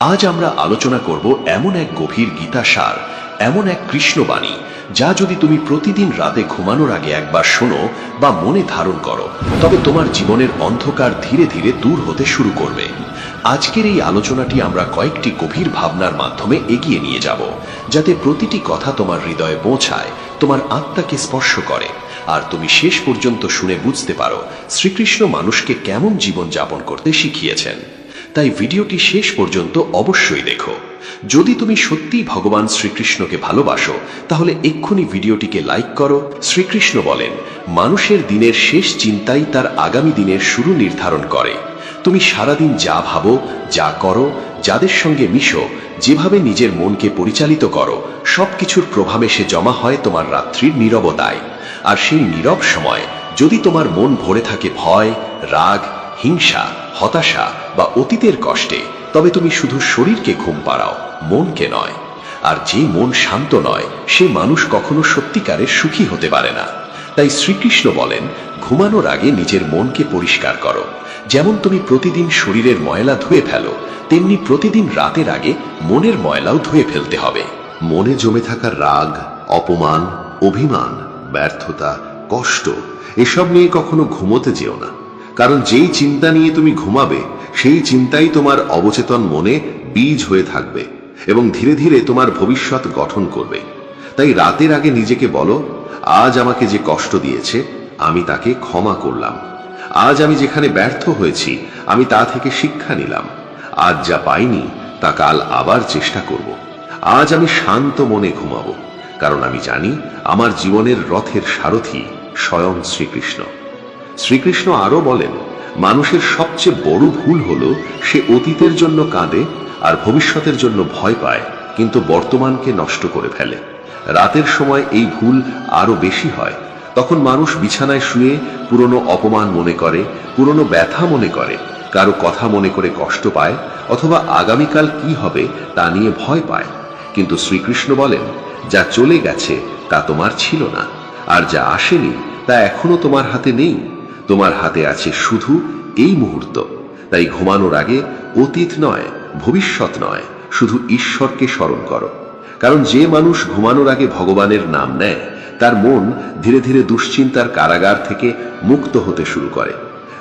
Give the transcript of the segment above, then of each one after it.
আজ আমরা আলোচনা করব এমন এক গভীর গীতাসার, এমন এক কৃষ্ণবাণী যা যদি তুমি প্রতিদিন রাতে ঘুমানোর আগে একবার শোনো বা মনে ধারণ করো, তবে তোমার জীবনের অন্ধকার ধীরে ধীরে দূর হতে শুরু করবে। আজকের এই আলোচনাটি আমরা কয়েকটি গভীর ভাবনার মাধ্যমে এগিয়ে নিয়ে যাব, যাতে প্রতিটি কথা তোমার হৃদয়ে পৌঁছায়, তোমার আত্মাকে স্পর্শ করে, আর তুমি শেষ পর্যন্ত শুনে বুঝতে পারো শ্রীকৃষ্ণ মানুষকে কেমন জীবন যাপন করতে শিখিয়েছেন। তাই ভিডিওটি শেষ পর্যন্ত অবশ্যই দেখো। যদি তুমি সত্যিই ভগবান শ্রীকৃষ্ণকে ভালোবাসো, তাহলে এক্ষুনি ভিডিওটিকে লাইক করো। শ্রীকৃষ্ণ বলেন, মানুষের দিনের শেষ চিন্তাই তার আগামী দিনের শুরু নির্ধারণ করে। তুমি সারাদিন যা ভাবো, যা করো, যাদের সঙ্গে মিশো, যেভাবে নিজের মনকে পরিচালিত করো, সবকিছুর প্রভাবে সে জমা হয় তোমার রাত্রির নীরবতায়। আর সেই নীরব সময় যদি তোমার মন ভরে থাকে ভয়, রাগ, হিংসা, হতাশা বা অতীতের কষ্টে, তবে তুমি শুধু শরীরকে ঘুম পাড়াও, মনকে নয়। আর যে মন শান্ত নয়, সে মানুষ কখনো সত্যিকারের সুখী হতে পারে না। তাই শ্রীকৃষ্ণ বলেন, ঘুমানোর আগে নিজের মনকে পরিষ্কার করো। যেমন তুমি প্রতিদিন শরীরের ময়লা ধুয়ে ফেলো, তেমনি প্রতিদিন রাতের আগে মনের ময়লাও ধুয়ে ফেলতে হবে। মনে জমে থাকা রাগ, অপমান, অভিমান, ব্যর্থতা, কষ্ট এসব নিয়ে কখনো ঘুমোতে যেও না। কারণ যেই চিন্তা নিয়ে তুমি ঘুমাবে, সেই চিন্তাই তোমার অবচেতন মনে বীজ হয়ে থাকবে এবং ধীরে ধীরে তোমার ভবিষ্যৎ গঠন করবে। তাই রাতের আগে নিজেকে বলো, আজ আমাকে যে কষ্ট দিয়েছে আমি তাকে ক্ষমা করলাম। আজ আমি যেখানে ব্যর্থ হয়েছি আমি তা থেকে শিক্ষা নিলাম। আজ যা পাইনি তা কাল আবার চেষ্টা করব। আজ আমি শান্ত মনে ঘুমাবো, কারণ আমি জানি আমার জীবনের রথের সারথি স্বয়ং শ্রীকৃষ্ণ। শ্রীকৃষ্ণ আরো বলেন, মানুষের সবচেয়ে বড় ভুল হলো সে অতীতের জন্য কাঁদে আর ভবিষ্যতের জন্য ভয় পায়, কিন্তু বর্তমানকে নষ্ট করে ফেলে। রাতের সময় এই ভুল আরো বেশি হয়। তখন মানুষ বিছানায় শুয়ে পুরনো অপমান মনে করে, পুরনো ব্যথা মনে করে, কারো কথা মনে করে কষ্ট পায়, অথবা আগামীকাল কি হবে তা নিয়ে ভয় পায়। কিন্তু শ্রীকৃষ্ণ বলেন, যা চলে গেছে তা তোমার ছিল না, আর যা আসেনি তা এখনো তোমার হাতে নেই। তোমার হাতে আছে শুধু এই মুহূর্ত। তাই ঘুমানোর আগে অতীত নয়, ভবিষ্যৎ নয়, শুধু ঈশ্বরকে স্মরণ করো। কারণ যে মানুষ ঘুমানোর আগে ভগবানের নাম নেয়, তার মন ধীরে ধীরে দুশ্চিন্তার কারাগার থেকে মুক্ত হতে শুরু করে।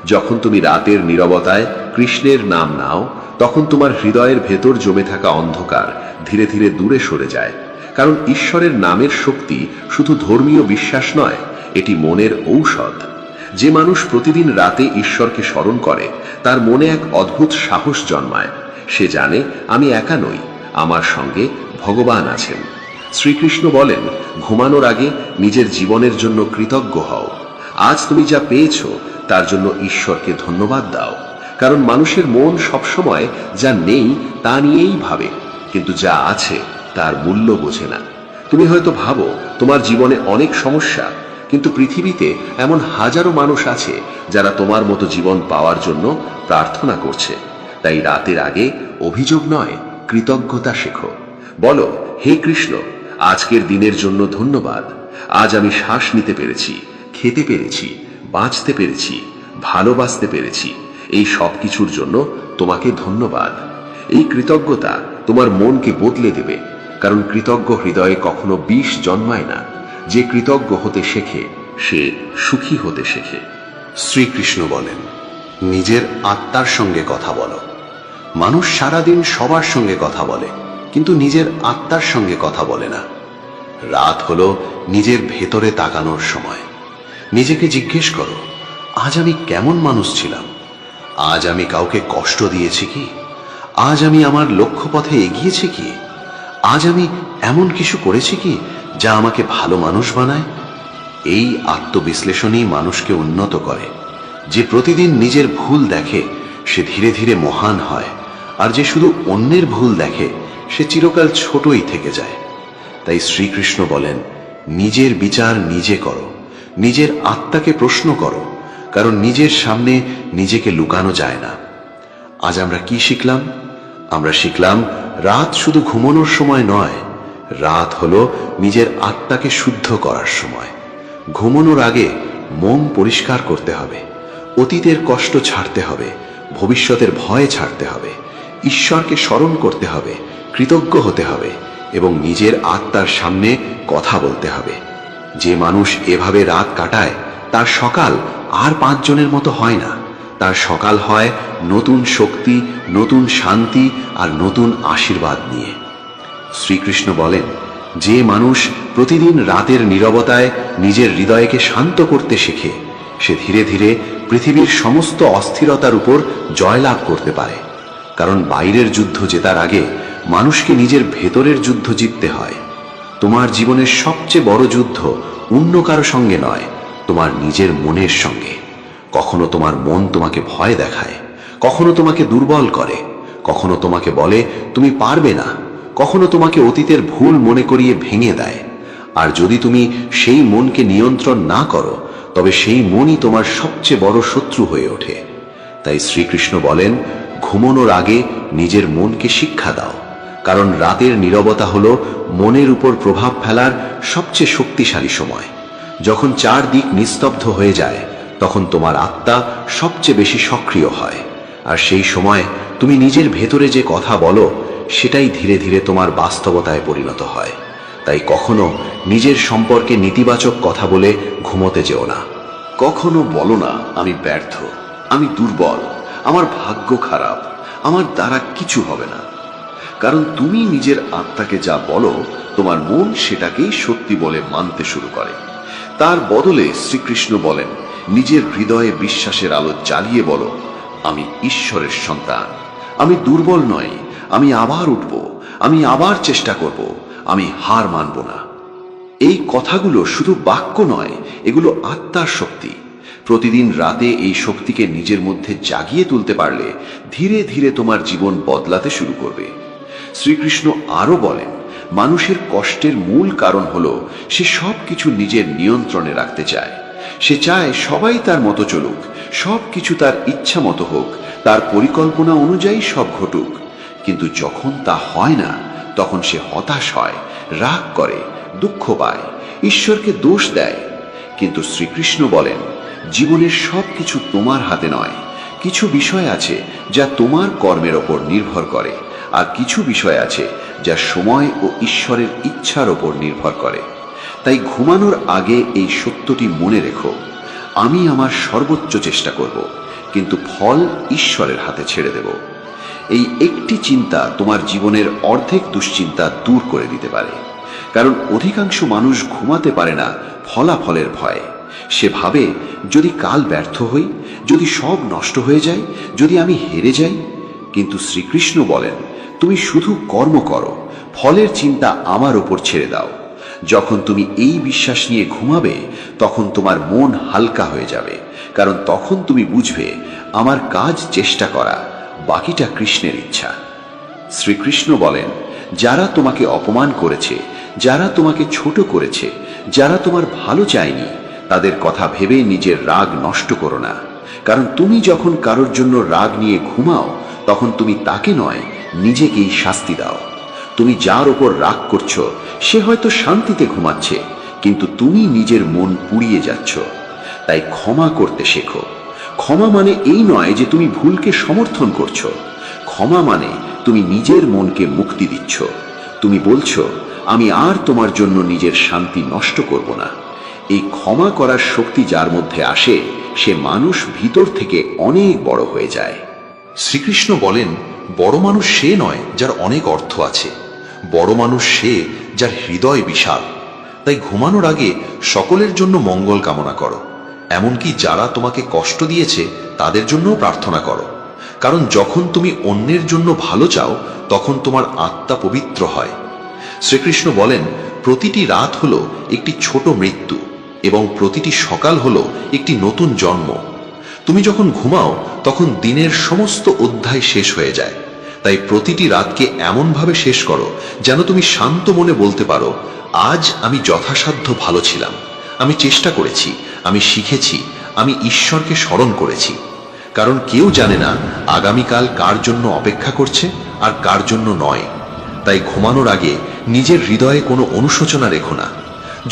যখন তুমি রাতের নীরবতায় কৃষ্ণের নাম নাও, তখন তোমার হৃদয়ের ভেতর জমে থাকা অন্ধকার ধীরে ধীরে দূরে সরে যায়। কারণ ঈশ্বরের নামের শক্তি শুধু ধর্মীয় বিশ্বাস নয়, এটি মনের ঔষধ। যে মানুষ প্রতিদিন রাতে ঈশ্বরকে স্মরণ করে, তার মনে এক অদ্ভুত সাহস জন্মায়। সে জানে, আমি একা নই, আমার সঙ্গে ভগবান আছেন। শ্রীকৃষ্ণ বলেন, ঘুমানোর আগে নিজের জীবনের জন্য কৃতজ্ঞ হও। আজ তুমি যা পেয়েছ তার জন্য ঈশ্বরকে ধন্যবাদ দাও। কারণ মানুষের মন সবসময় যা নেই তা নিয়েই ভাবে, কিন্তু যা আছে তার মূল্য বোঝে না। তুমি হয়তো ভাবো তোমার জীবনে অনেক সমস্যা, কিন্তু পৃথিবীতে এমন হাজারো মানুষ আছে যারা তোমার মতো জীবন পাওয়ার জন্য প্রার্থনা করছে। তাই রাতের আগে অভিযোগ নয়, কৃতজ্ঞতা শেখো। বলো, হে কৃষ্ণ, আজকের দিনের জন্য ধন্যবাদ। আজ আমি শ্বাস নিতে পেরেছি, খেতে পেরেছি, বাঁচতে পেরেছি, ভালোবাসতে পেরেছি। এই সব কিছুর জন্য তোমাকে ধন্যবাদ। এই কৃতজ্ঞতা তোমার মনকে বদলে দেবে। কারণ কৃতজ্ঞ হৃদয়ে কখনো বিষ জন্মায় না। যে কৃতজ্ঞ হতে শেখে সে সুখী হতে শেখে। শ্রীকৃষ্ণ বলেন, নিজের আত্মার সঙ্গে কথা বলো। মানুষ সারাদিন সবার সঙ্গে কথা বলে, কিন্তু নিজের আত্মার সঙ্গে কথা বলে না। রাত হলো নিজের ভেতরে তাকানোর সময়। নিজেকে জিজ্ঞেস করো, আজ আমি কেমন মানুষ ছিলাম? আজ আমি কাউকে কষ্ট দিয়েছি কি? আজ আমি আমার লক্ষ্যপথে এগিয়েছি কি? আজ আমি এমন কিছু করেছি কি যা আমাকে ভালো মানুষ বানায়? এই আত্মবিশ্লেষণই মানুষকে উন্নত করে। যে প্রতিদিন নিজের ভুল দেখে সে ধীরে ধীরে মহান হয়, আর যে শুধু অন্যের ভুল দেখে সে চিরকাল ছোটই থেকে যায়। তাই শ্রীকৃষ্ণ বলেন, নিজের বিচার নিজে করো, নিজের আত্মাকে প্রশ্ন করো, কারণ নিজের সামনে নিজেকে লুকানো যায় না। আজ আমরা কি শিখলাম? আমরা শিখলাম, রাত শুধু ঘুমানোর সময় নয়, রাত হলো নিজের আত্মাকে শুদ্ধ করার সময়। ঘুমানোর আগে মন পরিষ্কার করতে হবে, অতীতের কষ্ট ছাড়তে হবে, ভবিষ্যতের ভয় ছাড়তে হবে, ঈশ্বরকে স্মরণ করতে হবে, কৃতজ্ঞ হতে হবে এবং নিজের আত্মার সামনে কথা বলতে হবে। যে মানুষ এভাবে রাত কাটায় তার সকাল আর 5 জনের মতো হয় না। তার সকাল হয় নতুন শক্তি, নতুন শান্তি আর নতুন আশীর্বাদ নিয়ে। শ্রীকৃষ্ণ বলেন, যে মানুষ প্রতিদিন রাতের নীরবতায় নিজের হৃদয়কে শান্ত করতে শেখে সে ধীরে ধীরে পৃথিবীর সমস্ত অস্থিরতার উপর জয়লাভ করতে পারে। কারণ বাইরের যুদ্ধ জেতার আগে মানুষকে নিজের ভেতরের যুদ্ধ জিততে হয়। তোমার জীবনের সবচেয়ে বড় যুদ্ধ অন্য কারো সঙ্গে নয়, তোমার নিজের মনের সঙ্গে। কখনো তোমার মন তোমাকে ভয় দেখায়, কখনো তোমাকে দুর্বল করে, কখনো তোমাকে বলে তুমি পারবে না, কখনো তোমাকে অতীতের ভুল মনে করিয়ে ভেঙে দেয়। আর যদি তুমি সেই মনকে নিয়ন্ত্রণ না করো তবে সেই মনই তোমার সবচেয়ে বড় শত্রু হয়ে ওঠে। তাই শ্রীকৃষ্ণ বলেন, ঘুমানোর আগে নিজের মনকে শিক্ষা দাও। কারণ রাতের নীরবতা হলো মনের উপর প্রভাব ফেলার সবচেয়ে শক্তিশালী সময়। যখন চারদিক নিস্তব্ধ হয়ে যায় তখন তোমার আত্মা সবচেয়ে বেশি সক্রিয় হয়। আর সেই সময় তুমি নিজের ভেতরে যে কথা বলো সেটাই ধীরে ধীরে তোমার বাস্তবতায় পরিণত হয়। তাই কখনো নিজের সম্পর্কে নেতিবাচক কথা বলে ঘুমোতে যেও না। কখনো বলো না আমি ব্যর্থ, আমি দুর্বল, আমার ভাগ্য খারাপ, আমার দ্বারা কিছু হবে না। কারণ তুমি নিজের আত্মাকে যা বলো তোমার মন সেটাকেই সত্যি বলে মানতে শুরু করে। তার বদলে শ্রীকৃষ্ণ বলেন, নিজের হৃদয়ে বিশ্বাসের আলো জ্বালিয়ে বলো, আমি ঈশ্বরের সন্তান, আমি দুর্বল নই, আমি আবার উঠব, আমি আবার চেষ্টা করব, আমি হার মানব না। এই কথাগুলো শুধু বাক্য নয়, এগুলো আত্মার শক্তি। প্রতিদিন রাতে এই শক্তিকে নিজের মধ্যে জাগিয়ে তুলতে পারলে ধীরে ধীরে তোমার জীবন বদলাতে শুরু করবে। শ্রীকৃষ্ণ আরো বলেন, মানুষের কষ্টের মূল কারণ হলো সে সবকিছু নিজের নিয়ন্ত্রণে রাখতে চায়। সে চায় সবাই তার মতো চলুক, সবকিছু তার ইচ্ছা মতো হোক, তার পরিকল্পনা অনুযায়ী সব ঘটুক। কিন্তু যখন তা হয় না তখন সে হতাশ হয়, রাগ করে, দুঃখ পায়, ঈশ্বরকে দোষ দেয়। কিন্তু শ্রীকৃষ্ণ বলেন, জীবনের সবকিছু তোমার হাতে নয়। কিছু বিষয় আছে যা তোমার কর্মের ওপর নির্ভর করে, আর কিছু বিষয় আছে যা সময় ও ঈশ্বরের ইচ্ছার ওপর নির্ভর করে। তাই ঘুমানোর আগে এই সত্যটি মনে রেখো, আমি আমার সর্বোচ্চ চেষ্টা করব, কিন্তু ফল ঈশ্বরের হাতে ছেড়ে দেব। এই একটি চিন্তা তোমার জীবনের অর্ধেক দুশ্চিন্তা দূর করে দিতে পারে। কারণ অধিকাংশ মানুষ ঘুমাতে পারে না ফলাফলের ভয়ে। সে ভাবে, যদি কাল ব্যর্থ হই, যদি সব নষ্ট হয়ে যায়, যদি আমি হেরে যাই। কিন্তু শ্রীকৃষ্ণ বলেন, তুমি শুধু কর্ম করো, ফলের চিন্তা আমার উপর ছেড়ে দাও। যখন তুমি এই বিশ্বাস নিয়ে ঘুমাবে তখন তোমার মন হালকা হয়ে যাবে। কারণ তখন তুমি বুঝবে, আমার কাজ চেষ্টা করা, বাকিটা কৃষ্ণের ইচ্ছা। শ্রীকৃষ্ণ বলেন, যারা তোমাকে অপমান করেছে, যারা তোমাকে ছোট করেছে, যারা তোমার ভালো চায়নি, তাদের কথা ভেবে নিজের রাগ নষ্ট করো না। কারণ তুমি যখন কারোর জন্য রাগ নিয়ে ঘুমাও তখন তুমি তাকে নয়, নিজেকেই শাস্তি দাও। তুমি যার ওপর রাগ করছো সে হয়তো শান্তিতে ঘুমাচ্ছে, কিন্তু তুমি নিজের মন পুড়িয়ে যাচ্ছ। তাই ক্ষমা করতে শেখো। ক্ষমা মানে এই নয় যে তুমি ভুলকে সমর্থন করছো। ক্ষমা মানে তুমি নিজের মনকে মুক্তি দিচ্ছ। তুমি বলছো, আমি আর তোমার জন্য নিজের শান্তি নষ্ট করব না। এই ক্ষমা করার শক্তি যার মধ্যে আসে সে মানুষ ভিতর থেকে অনেক বড় হয়ে যায়। শ্রীকৃষ্ণ বলেন, বড় মানুষ সে নয় যার অনেক অর্থ আছে, বড় মানুষ সে যার হৃদয় বিশাল। তাই ঘুমানোর আগে সকলের জন্য মঙ্গল কামনা করো, এমনকি যারা তোমাকে কষ্ট দিয়েছে তাদের জন্যও প্রার্থনা করো। কারণ যখন তুমি অন্যের জন্য ভালো চাও তখন তোমার আত্মা পবিত্র হয়। শ্রীকৃষ্ণ বলেন, প্রতিটি রাত হলো একটি ছোট মৃত্যু এবং প্রতিটি সকাল হলো একটি নতুন জন্ম। তুমি যখন ঘুমাও তখন দিনের সমস্ত অধ্যায় শেষ হয়ে যায়। তাই প্রতিটি রাতকে এমনভাবে শেষ করো যেন তুমি শান্ত মনে বলতে পারো, আজ আমি যথাসাধ্য ভালো ছিলাম, আমি চেষ্টা করেছি, আমি শিখেছি, আমি ঈশ্বরকে স্মরণ করেছি। কারণ কেউ জানে না আগামীকাল কার জন্য অপেক্ষা করছে আর কার জন্য নয়। তাই ঘুমানোর আগে নিজের হৃদয়ে কোনো অনুশোচনা রেখো না।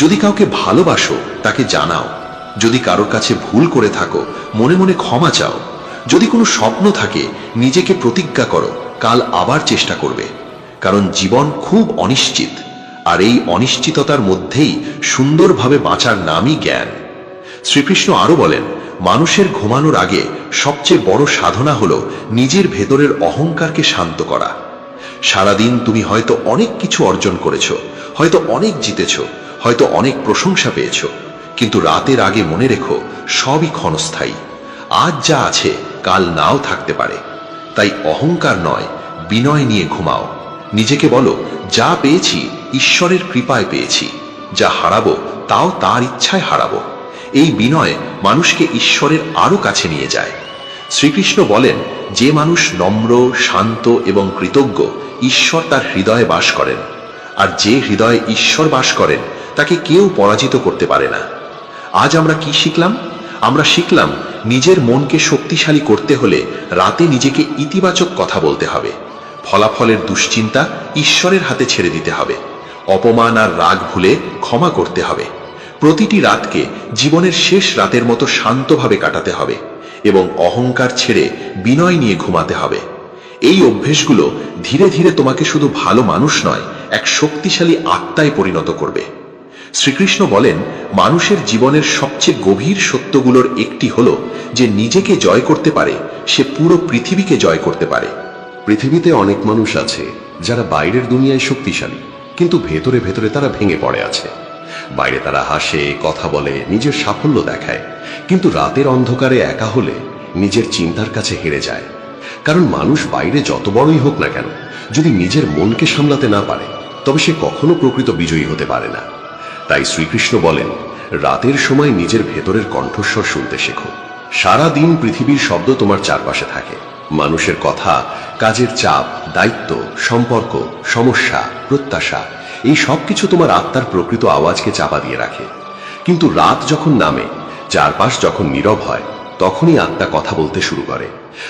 যদি কাউকে ভালোবাসো তাকে জানাও, যদি কারোর কাছে ভুল করে থাকো মনে মনে ক্ষমা চাও, যদি কোনো স্বপ্ন থাকে নিজেকে প্রতিজ্ঞা করো কাল আবার চেষ্টা করবে, কারণ জীবন খুব অনিশ্চিত, আর এই অনিশ্চিততার মধ্যেই সুন্দরভাবে বাঁচার নামই জ্ঞান। শ্রীকৃষ্ণ আরো বলেন, মানুষের ঘুমানোর আগে সবচেয়ে বড় সাধনা হলো নিজের ভেতরের অহংকারকে শান্ত করা। সারাদিন তুমি হয়তো অনেক কিছু অর্জন করেছ, হয়তো অনেক জিতেছ, হয়তো অনেক প্রশংসা পেয়েছ, কিন্তু রাতের আগে মনে রেখো সবই ক্ষণস্থায়ী। আজ যা আছে কাল নাও থাকতে পারে। তাই অহংকার নয়, বিনয় নিয়ে ঘুমাও। নিজেকে বলো, যা পেয়েছি ঈশ্বরের কৃপায় পেয়েছি, যা হারাবো তাও তার ইচ্ছায় হারাবো। এই বিনয় মানুষকে ঈশ্বরের আরো কাছে নিয়ে যায়। শ্রীকৃষ্ণ বলেন, যে মানুষ নম্র, শান্ত এবং কৃতজ্ঞ, ঈশ্বর তার হৃদয়ে বাস করেন, আর যে হৃদয়ে ঈশ্বর বাস করেন তাকে কেউ পরাজিত করতে পারে না। আজ আমরা কি শিখলাম? আমরা শিখলাম নিজের মনকে শক্তিশালী করতে হলে রাতে নিজেকে ইতিবাচক কথা বলতে হবে, ফলাফলের দুশ্চিন্তা ঈশ্বরের হাতে ছেড়ে দিতে হবে, অপমান আর রাগ ভুলে ক্ষমা করতে হবে, প্রতিটি রাতকে জীবনের শেষ রাতের মতো শান্তভাবে কাটাতে হবে এবং অহংকার ছেড়ে বিনয় নিয়ে ঘুমাতে হবে। এই অভ্যেসগুলো ধীরে ধীরে তোমাকে শুধু ভালো মানুষ নয়, এক শক্তিশালী আত্মায় পরিণত করবে। শ্রীকৃষ্ণ বলেন, মানুষের জীবনের সবচেয়ে গভীর সত্যগুলোর একটি হলো যে নিজেকে জয় করতে পারে সে পুরো পৃথিবীকে জয় করতে পারে। পৃথিবীতে অনেক মানুষ আছে যারা বাইরের দুনিয়ায় শক্তিশালী, কিন্তু ভেতরে ভেতরে তারা ভেঙে পড়ে আছে। বাইরে তারা হাসে, কথা বলে, নিজের সাফল্য দেখায়, কিন্তু রাতের অন্ধকারে একা হলে নিজের চিন্তার কাছে হেরে যায়। কারণ মানুষ বাইরে যত বড়ই হোক না কেন, যদি নিজের মনকে সামলাতে না পারে তবে সে কখনো প্রকৃত বিজয়ী হতে পারে না। তাই শ্রীকৃষ্ণ বলেন, রাতের সময় নিজের ভেতরের কণ্ঠস্বর শুনতে শেখো। সারা দিন পৃথিবীর শব্দ তোমার চারপাশে থাকে, মানুষের কথা, কাজের চাপ, দায়িত্ব, সম্পর্ক, সমস্যা, প্রত্যাশা, এই সব কিছু তোমার আত্মার প্রকৃত আওয়াজকে চাপা দিয়ে রাখে। কিন্তু রাত যখন নামে, চারপাশ যখন নীরব হয়, তখনই আত্মা কথা বলতে শুরু করে।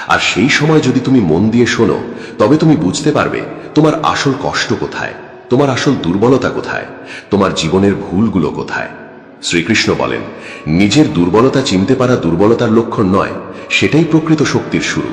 আর সেই সময় যদি তুমি মন দিয়ে শোনো, তবে তুমি বুঝতে পারবে তোমার আসল কষ্ট কোথায়, তোমার আসল দুর্বলতা কোথায়, তোমার জীবনের ভুলগুলো কোথায়। শ্রীকৃষ্ণ বলেন, নিজের দুর্বলতা চিনতে পারা দুর্বলতার লক্ষণ নয়, সেটাই প্রকৃত শক্তির শুরু।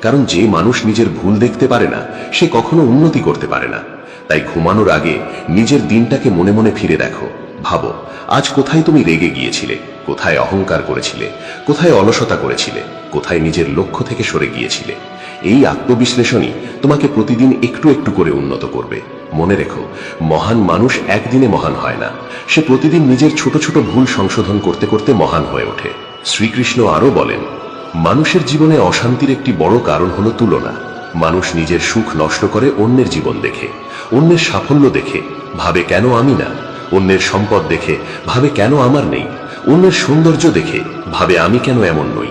কারণ যে মানুষ নিজের ভুল দেখতে পারে না, সে কখনো উন্নতি করতে পারে না। তাই ঘুমানোর আগে নিজের দিনটাকে মনে মনে ফিরে দেখো, ভাবো আজ কোথায় তুমি রেগে গিয়েছিলে, কোথায় অহংকার করেছিলে, কোথায় অলসতা করেছিলে, কোথায় নিজের লক্ষ্য থেকে সরে গিয়েছিলে। এই আত্মবিশ্লেষণই তোমাকে প্রতিদিন একটু একটু করে উন্নত করবে। মনে রেখো, মহান মানুষ একদিনে মহান হয় না, সে প্রতিদিন নিজের ছোট ছোট ভুল সংশোধন করতে করতে মহান হয়ে ওঠে। শ্রীকৃষ্ণ আরো বলেন, মানুষের জীবনে অশান্তির একটি বড় কারণ হলো তুলনা। মানুষ নিজের সুখ নষ্ট করে অন্যের জীবন দেখে, অন্যের সাফল্য দেখে ভাবে কেন আমি না, অন্যের সম্পদ দেখে ভাবে কেন আমার নেই, অন্যের সৌন্দর্য দেখে ভাবে আমি কেন এমন নই।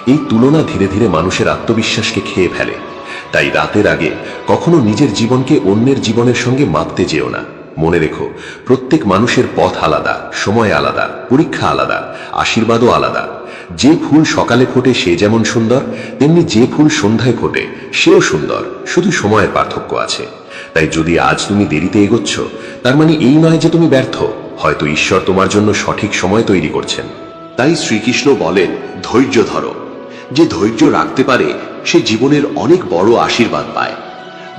এই তুলনা ধীরে ধীরে মানুষের আত্মবিশ্বাসকে খেয়ে ফেলে। তাই রাতের আগে কখনো নিজের জীবনকে অন্যের জীবনের সঙ্গে মাপতে যেও না। মনে রেখো, প্রত্যেক মানুষের পথ আলাদা, সময় আলাদা, পরীক্ষা আলাদা, আশীর্বাদও আলাদা। যে ফুল সকালে ফোটে সে যেমন সুন্দর, তেমনি যে ফুল সন্ধ্যায় ফোটে সেও সুন্দর, শুধু সময়ের পার্থক্য আছে। তাই যদি আজ তুমি দেরিতে এগোচ্ছ, তার মানে এই নয় যে তুমি ব্যর্থ, হয়তো ঈশ্বর তোমার জন্য সঠিক সময় তৈরি করছেন। তাই শ্রীকৃষ্ণ বলেন, ধৈর্য ধরো। যে ধৈর্য রাখতে পারে সে জীবনের অনেক বড় আশীর্বাদ পায়।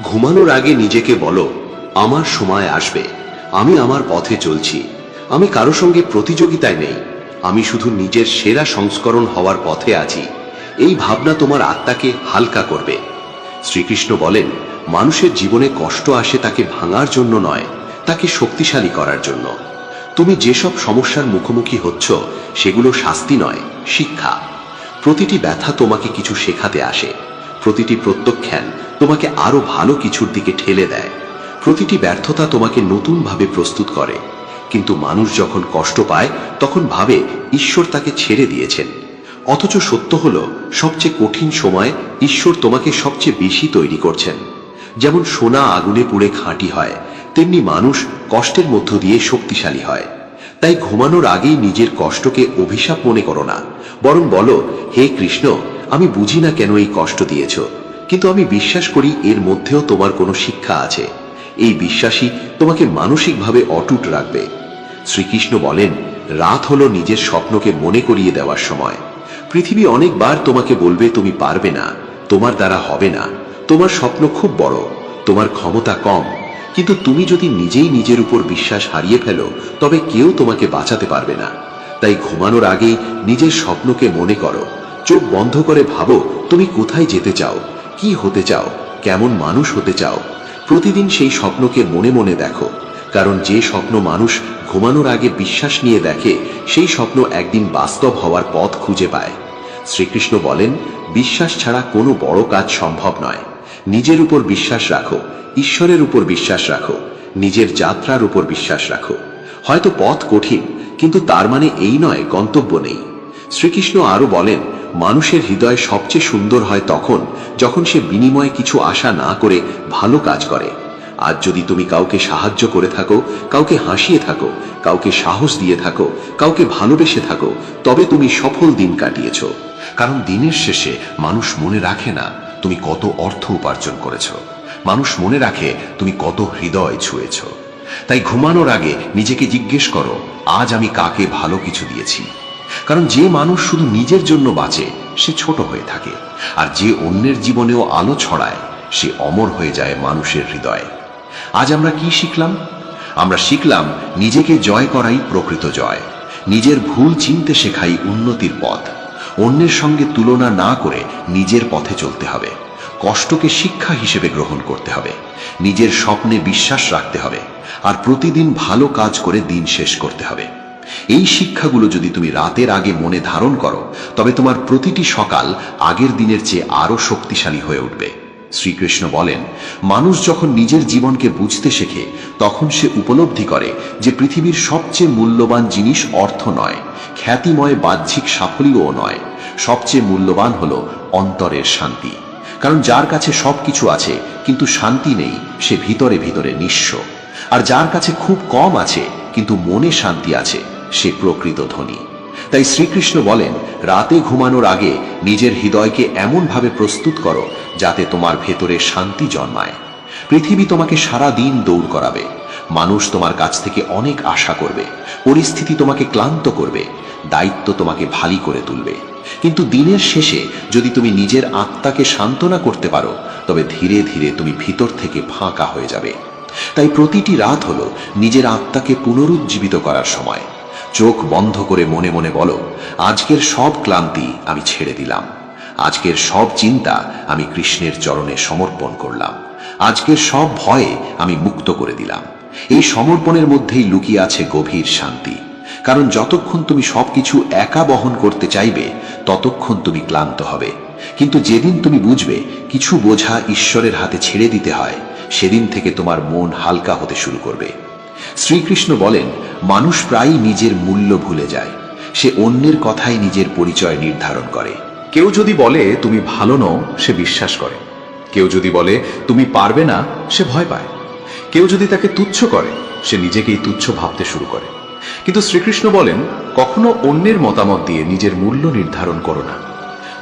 ঘুমানোর আগে নিজেকে বলো, আমার সময় আসবে, আমি আমার পথে চলছি, আমি কারো সঙ্গে প্রতিযোগিতায় নেই, আমি শুধু নিজের সেরা সংস্করণ হওয়ার পথে আছি। এই ভাবনা তোমার আত্মাকে হালকা করবে। শ্রীকৃষ্ণ বলেন, মানুষের জীবনে কষ্ট আসে তাকে ভাঙার জন্য নয়, তাকে শক্তিশালী করার জন্য। তুমি যেসব সমস্যার মুখোমুখি হচ্ছ সেগুলো শাস্তি নয়, শিক্ষা। প্রতিটি ব্যথা তোমাকে কিছু শেখাতে আসে, প্রতিটি প্রত্যাখ্যান তোমাকে আরো ভালো কিছুর দিকে ঠেলে দেয়, প্রতিটি ব্যর্থতা তোমাকে নতুনভাবে প্রস্তুত করে। কিন্তু মানুষ যখন কষ্ট পায় তখন ভাবে ঈশ্বর তাকে ছেড়ে দিয়েছেন। অথচ সত্য হলো, সবচেয়ে কঠিন সময় ঈশ্বর তোমাকে সবচেয়ে বেশি তৈরি করছেন। যেমন সোনা আগুনে পুড়ে খাঁটি হয়, তেমনি মানুষ কষ্টের মধ্য দিয়ে শক্তিশালী হয়। তাই ঘুমানোর আগেই নিজের কষ্টকে অভিশাপ মনে করো না, বরং বলো, হে কৃষ্ণ, আমি বুঝি না কেন এই কষ্ট দিয়েছ, কিন্তু আমি বিশ্বাস করি এর মধ্যেও তোমার কোনো শিক্ষা আছে। এই বিশ্বাসই তোমাকে মানসিকভাবে অটুট রাখবে। শ্রীকৃষ্ণ বলেন, রাত হলো নিজের স্বপ্নকে মনে করিয়ে দেওয়ার সময়। পৃথিবী অনেকবার তোমাকে বলবে তুমি পারবে না, তোমার দ্বারা হবে না, তোমার স্বপ্ন খুব বড়, তোমার ক্ষমতা কম, কিন্তু তুমি যদি নিজেই নিজের উপর বিশ্বাস হারিয়ে ফেলো তবে কেউ তোমাকে বাঁচাতে পারবে না। তাই ঘুমানোর আগেই নিজের স্বপ্নকে মনে করো, চোখ বন্ধ করে ভাবো তুমি কোথায় যেতে চাও, কি হতে চাও, কেমন মানুষ হতে চাও। প্রতিদিন সেই স্বপ্নকে মনে মনে দেখো, কারণ যে স্বপ্ন মানুষ ঘুমানোর আগে বিশ্বাস নিয়ে দেখে সেই স্বপ্ন একদিন বাস্তব হওয়ার পথ খুঁজে পায়। শ্রীকৃষ্ণ বলেন, বিশ্বাস ছাড়া কোনো বড় কাজ সম্ভব নয়। নিজের উপর বিশ্বাস রাখো, ঈশ্বরের উপর বিশ্বাস রাখো, নিজের যাত্রার উপর বিশ্বাস রাখো। হয়তো পথ কঠিন, কিন্তু তার মানে এই নয় গন্তব্য নেই। শ্রীকৃষ্ণ আরো বলেন, মানুষের হৃদয় সবচেয়ে সুন্দর হয় তখন যখন সে বিনিময়ে কিছু আশা না করে ভালো কাজ করে। আজ যদি তুমি কাউকে সাহায্য করে থাকো, কাউকে হাসিয়ে থাকো, কাউকে সাহস দিয়ে থাকো, কাউকে ভালোবেসে থাকো, তবে তুমি সফল দিন কাটিয়েছ। কারণ দিনের শেষে মানুষ মনে রাখে না তুমি কত অর্থ উপার্জন করেছ, মানুষ মনে রাখে তুমি কত হৃদয় ছুঁয়েছ। তাই ঘুমানোর আগে নিজেকে জিজ্ঞেস করো, আজ আমি কাকে ভালো কিছু দিয়েছি। কারণ যে মানুষ শুধু নিজের জন্য বাঁচে সে ছোট হয়ে থাকে, আর যে অন্যের জীবনেও আলো ছড়ায় সে অমর হয়ে যায় মানুষের হৃদয়ে। আজ আমরা কি শিখলাম? আমরা শিখলাম নিজেকে জয় করাই প্রকৃত জয়। নিজের ভুল চিনতে শেখাই উন্নতির পথ। অন্যের সঙ্গে তুলনা না করে নিজের পথে চলতে হবে। কষ্টকে শিক্ষা হিসেবে গ্রহণ করতে হবে। নিজের স্বপ্নে বিশ্বাস রাখতে হবে, আর প্রতিদিন ভালো কাজ করে দিন শেষ করতে হবে। এই শিক্ষাগুলো যদি তুমি রাতের আগে মনে ধারণ করো তবে তোমার প্রতিটি সকাল আগের দিনের চেয়ে আরো শক্তিশালী হয়ে উঠবে। শ্রীকৃষ্ণ বলেন, মানুষ যখন নিজের জীবনকে বুঝতে শেখে তখন সে উপলব্ধি করে যে পৃথিবীর সবচেয়ে মূল্যবান জিনিস অর্থ নয়, খ্যাতিময় বাহ্যিক সাফল্যও নয়। সবচেয়ে মূল্যবান হলো অন্তরের শান্তি। কারণ যার কাছে সবকিছু আছে কিন্তু শান্তি নেই, সে ভিতরে ভিতরে নিঃস্ব। আর যার কাছে খুব কম আছে কিন্তু মনে শান্তি আছে, সে প্রকৃত ধনী। তাই শ্রীকৃষ্ণ বলেন, রাতে ঘুমানোর আগে নিজের হৃদয়কে এমনভাবে প্রস্তুত করো যাতে তোমার ভেতরে শান্তি জন্মায়। পৃথিবী তোমাকে সারা দিন দৌড় করাবে, মানুষ তোমার কাছ থেকে অনেক আশা করবে, পরিস্থিতি তোমাকে ক্লান্ত করবে, দায়িত্ব তোমাকে ভারী করে তুলবে। কিন্তু দিনের শেষে যদি তুমি নিজের আত্মাকে সান্ত্বনা করতে পারো তবে ধীরে ধীরে তুমি ভিতর থেকে ফাঁকা হয়ে যাবে। তাই প্রতিটি রাত হলো নিজের আত্মাকে পুনরুজ্জীবিত করার সময়। চোখ বন্ধ করে মনে মনে বলো, আজকের সব ক্লান্তি আমি ছেড়ে দিলাম, আজকের সব চিন্তা আমি কৃষ্ণের চরণে সমর্পণ করলাম, আজকের সব ভয়ে আমি মুক্ত করে দিলাম। এই সমর্পণের মধ্যেই লুকিয়ে আছে গভীর শান্তি। কারণ যতক্ষণ তুমি সবকিছু একা বহন করতে চাইবে ততক্ষণ তুমি ক্লান্ত হবে, কিন্তু যেদিন তুমি বুঝবে কিছু বোঝা ঈশ্বরের হাতে ছেড়ে দিতে হয়, সেদিন থেকে তোমার মন হালকা হতে শুরু করবে। শ্রীকৃষ্ণ বলেন, মানুষ প্রায়ই নিজের মূল্য ভুলে যায়, সে অন্যের কথাই নিজের পরিচয় নির্ধারণ করে। কেউ যদি বলে তুমি ভালো নও, সে বিশ্বাস করে। কেউ যদি বলে তুমি পারবে না, সে ভয় পায়। কেউ যদি তাকে তুচ্ছ করে, সে নিজেকেই তুচ্ছ ভাবতে শুরু করে। কিন্তু শ্রীকৃষ্ণ বলেন, কখনো অন্যের মতামত দিয়ে নিজের মূল্য নির্ধারণ করো না।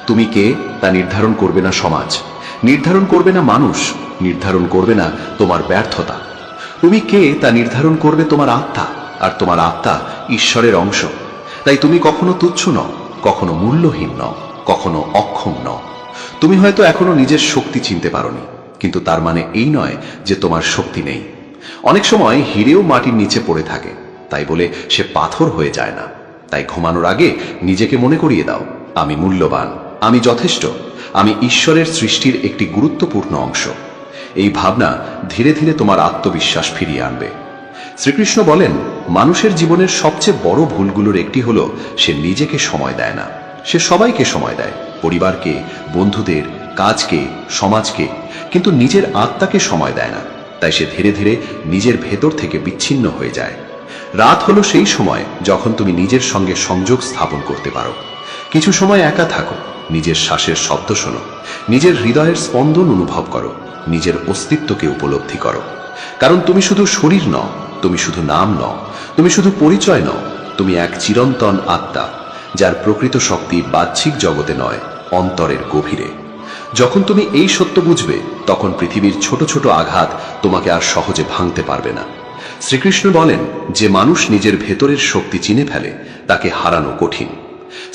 তুমি কে তা নির্ধারণ করবে না সমাজ, নির্ধারণ করবে না মানুষ, নির্ধারণ করবে না তোমার ব্যর্থতা। তুমি কে তা নির্ধারণ করবে তোমার আত্মা, আর তোমার আত্মা ঈশ্বরের অংশ। তাই তুমি কখনো তুচ্ছ নও, কখনো মূল্যহীন নও, কখনো অক্ষম নও। তুমি হয়তো এখনো নিজের শক্তি চিনতে পারোনি, কিন্তু তার মানে এই নয় যে তোমার শক্তি নেই। অনেক সময় হিরেও মাটির নিচে পড়ে থাকে, তাই বলে সে পাথর হয়ে যায় না। তাই ঘুমানোর আগে নিজেকে মনে করিয়ে দাও, আমি মূল্যবান, আমি যথেষ্ট, আমি ঈশ্বরের সৃষ্টির একটি গুরুত্বপূর্ণ অংশ। এই ভাবনা ধীরে ধীরে তোমার আত্মবিশ্বাস ফিরিয়ে আনবে। শ্রীকৃষ্ণ বলেন, মানুষের জীবনের সবচেয়ে বড় ভুলগুলোর একটি হলো সে নিজেকে সময় দেয় না। সে সবাইকে সময় দেয়, পরিবারকে, বন্ধুদের, কাজকে, সমাজকে, কিন্তু নিজের আত্মাকে সময় দেয় না। তাই সে ধীরে ধীরে নিজের ভেতর থেকে বিচ্ছিন্ন হয়ে যায়। রাত হলো সেই সময় যখন তুমি নিজের সঙ্গে সংযোগ স্থাপন করতে পারো। কিছু সময় একা থাকো, নিজের শ্বাসের শব্দ শোনো, নিজের হৃদয়ের স্পন্দন অনুভব করো, নিজের অস্তিত্বকে উপলব্ধি করো। কারণ তুমি শুধু শরীর নও, তুমি শুধু নাম নও, তুমি শুধু পরিচয় নও, তুমি এক চিরন্তন আত্মা, যার প্রকৃত শক্তি বাহ্যিক জগতে নয়, অন্তরের গভীরে। যখন তুমি এই সত্য বুঝবে তখন পৃথিবীর ছোট ছোট আঘাত তোমাকে আর সহজে ভাঙতে পারবে না। শ্রীকৃষ্ণ বলেন, যে মানুষ নিজের ভেতরের শক্তি চিনে ফেলে তাকে হারানো কঠিন।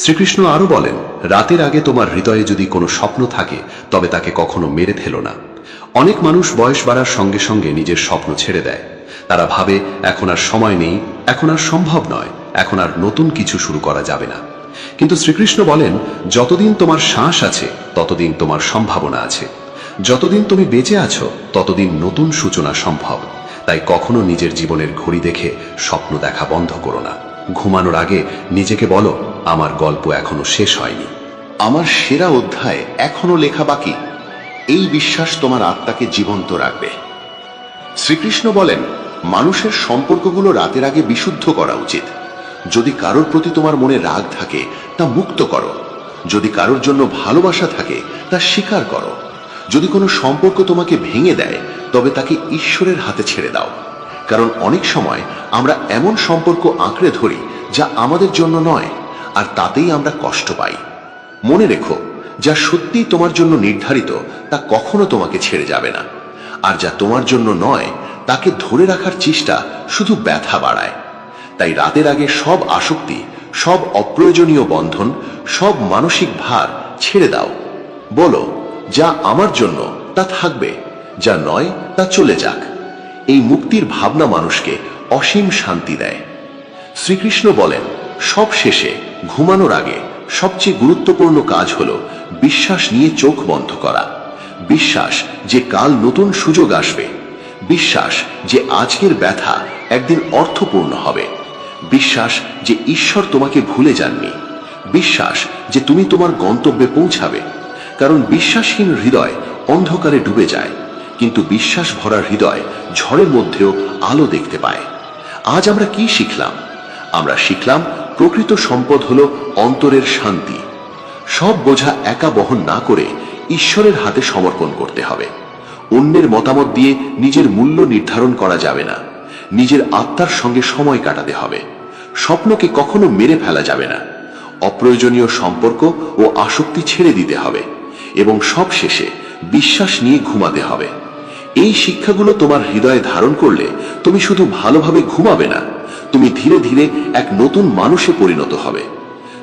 শ্রীকৃষ্ণ আরো বলেন, রাতের আগে তোমার হৃদয়ে যদি কোনো স্বপ্ন থাকে তবে তাকে কখনো মেরে ফেলো না। অনেক মানুষ বয়স বাড়ার সঙ্গে সঙ্গে নিজের স্বপ্ন ছেড়ে দেয়। তারা ভাবে এখন আর সময় নেই, এখন আর সম্ভব নয়, এখন আর নতুন কিছু শুরু করা যাবে না। কিন্তু শ্রীকৃষ্ণ বলেন, যতদিন তোমার শ্বাস আছে ততদিন তোমার সম্ভাবনা আছে, যতদিন তুমি বেঁচে আছো ততদিন নতুন সূচনা সম্ভব। তাই কখনো নিজের জীবনের ঘড়ি দেখে স্বপ্ন দেখা বন্ধ করো না। ঘুমানোর আগে নিজেকে বলো, আমার গল্প এখনো শেষ হয়নি, আমার সেরা অধ্যায় এখনো লেখা বাকি। এই বিশ্বাস তোমার আত্মাকে জীবন্ত রাখবে। শ্রীকৃষ্ণ বলেন, মানুষের সম্পর্কগুলো রাতের আগে বিশুদ্ধ করা উচিত। যদি কারোর প্রতি তোমার মনে রাগ থাকে তা মুক্ত করো, যদি কারোর জন্য ভালোবাসা থাকে তা স্বীকার করো। যদি কোনো সম্পর্ক তোমাকে ভেঙে দেয় তবে তাকে ঈশ্বরের হাতে ছেড়ে দাও। কারণ অনেক সময় আমরা এমন সম্পর্ক আঁকড়ে ধরি যা আমাদের জন্য নয়, আর তাতেই আমরা কষ্ট পাই। মনে রেখো, যা সত্যিই তোমার জন্য নির্ধারিত তা কখনো তোমাকে ছেড়ে যাবে না, আর যা তোমার জন্য নয় তাকে ধরে রাখার চেষ্টা শুধু ব্যথা বাড়ায়। তাই রাতের আগে সব আসক্তি, সব অপ্রয়োজনীয় বন্ধন, সব মানসিক ভার ছেড়ে দাও। বলো, যা আমার জন্য তা থাকবে, যা নয় তা চলে যাক। এই মুক্তির ভাবনা মানুষকে অসীম শান্তি দেয়। শ্রীকৃষ্ণ বলেন, সব শেষে ঘুমানোর আগে সবচেয়ে গুরুত্বপূর্ণ কাজ হলো বিশ্বাস নিয়ে চোখ বন্ধ করা। বিশ্বাস যে কাল নতুন সুযোগ আসবে, বিশ্বাস যে আজকের ব্যথা একদিন অর্থপূর্ণ হবে, বিশ্বাস যে ঈশ্বর তোমাকে ভুলে যাননি, বিশ্বাস যে তুমি তোমার গন্তব্যে পৌঁছাবে। কারণ বিশ্বাসহীন হৃদয় অন্ধকারে ডুবে যায়, কিন্তু বিশ্বাস ভরা হৃদয় ঝড়ের মধ্যেও আলো দেখতে পায়। আজ আমরা কি শিখলাম? আমরা শিখলাম প্রকৃত সম্পদ হলো অন্তরের শান্তি। সব বোঝা একা বহন না করে ঈশ্বরের হাতে সমর্পণ করতে হবে। অন্যের মতামত দিয়ে নিজের মূল্য নির্ধারণ করা যাবে না। নিজের আত্মার সঙ্গে সময় কাটাতে হবে। স্বপ্নকে কখনো মেরে ফেলা যাবে না। অপ্রয়োজনীয় সম্পর্ক ও আসক্তি ছেড়ে দিতে হবে এবং সব শেষে বিশ্বাস নিয়ে ঘুমাতে হবে। এই শিক্ষাগুলো তোমার হৃদয়ে ধারণ করলে তুমি শুধু ভালোভাবে ঘুমাবে না, তুমি ধীরে ধীরে এক নতুন মানুষে পরিণত হবে।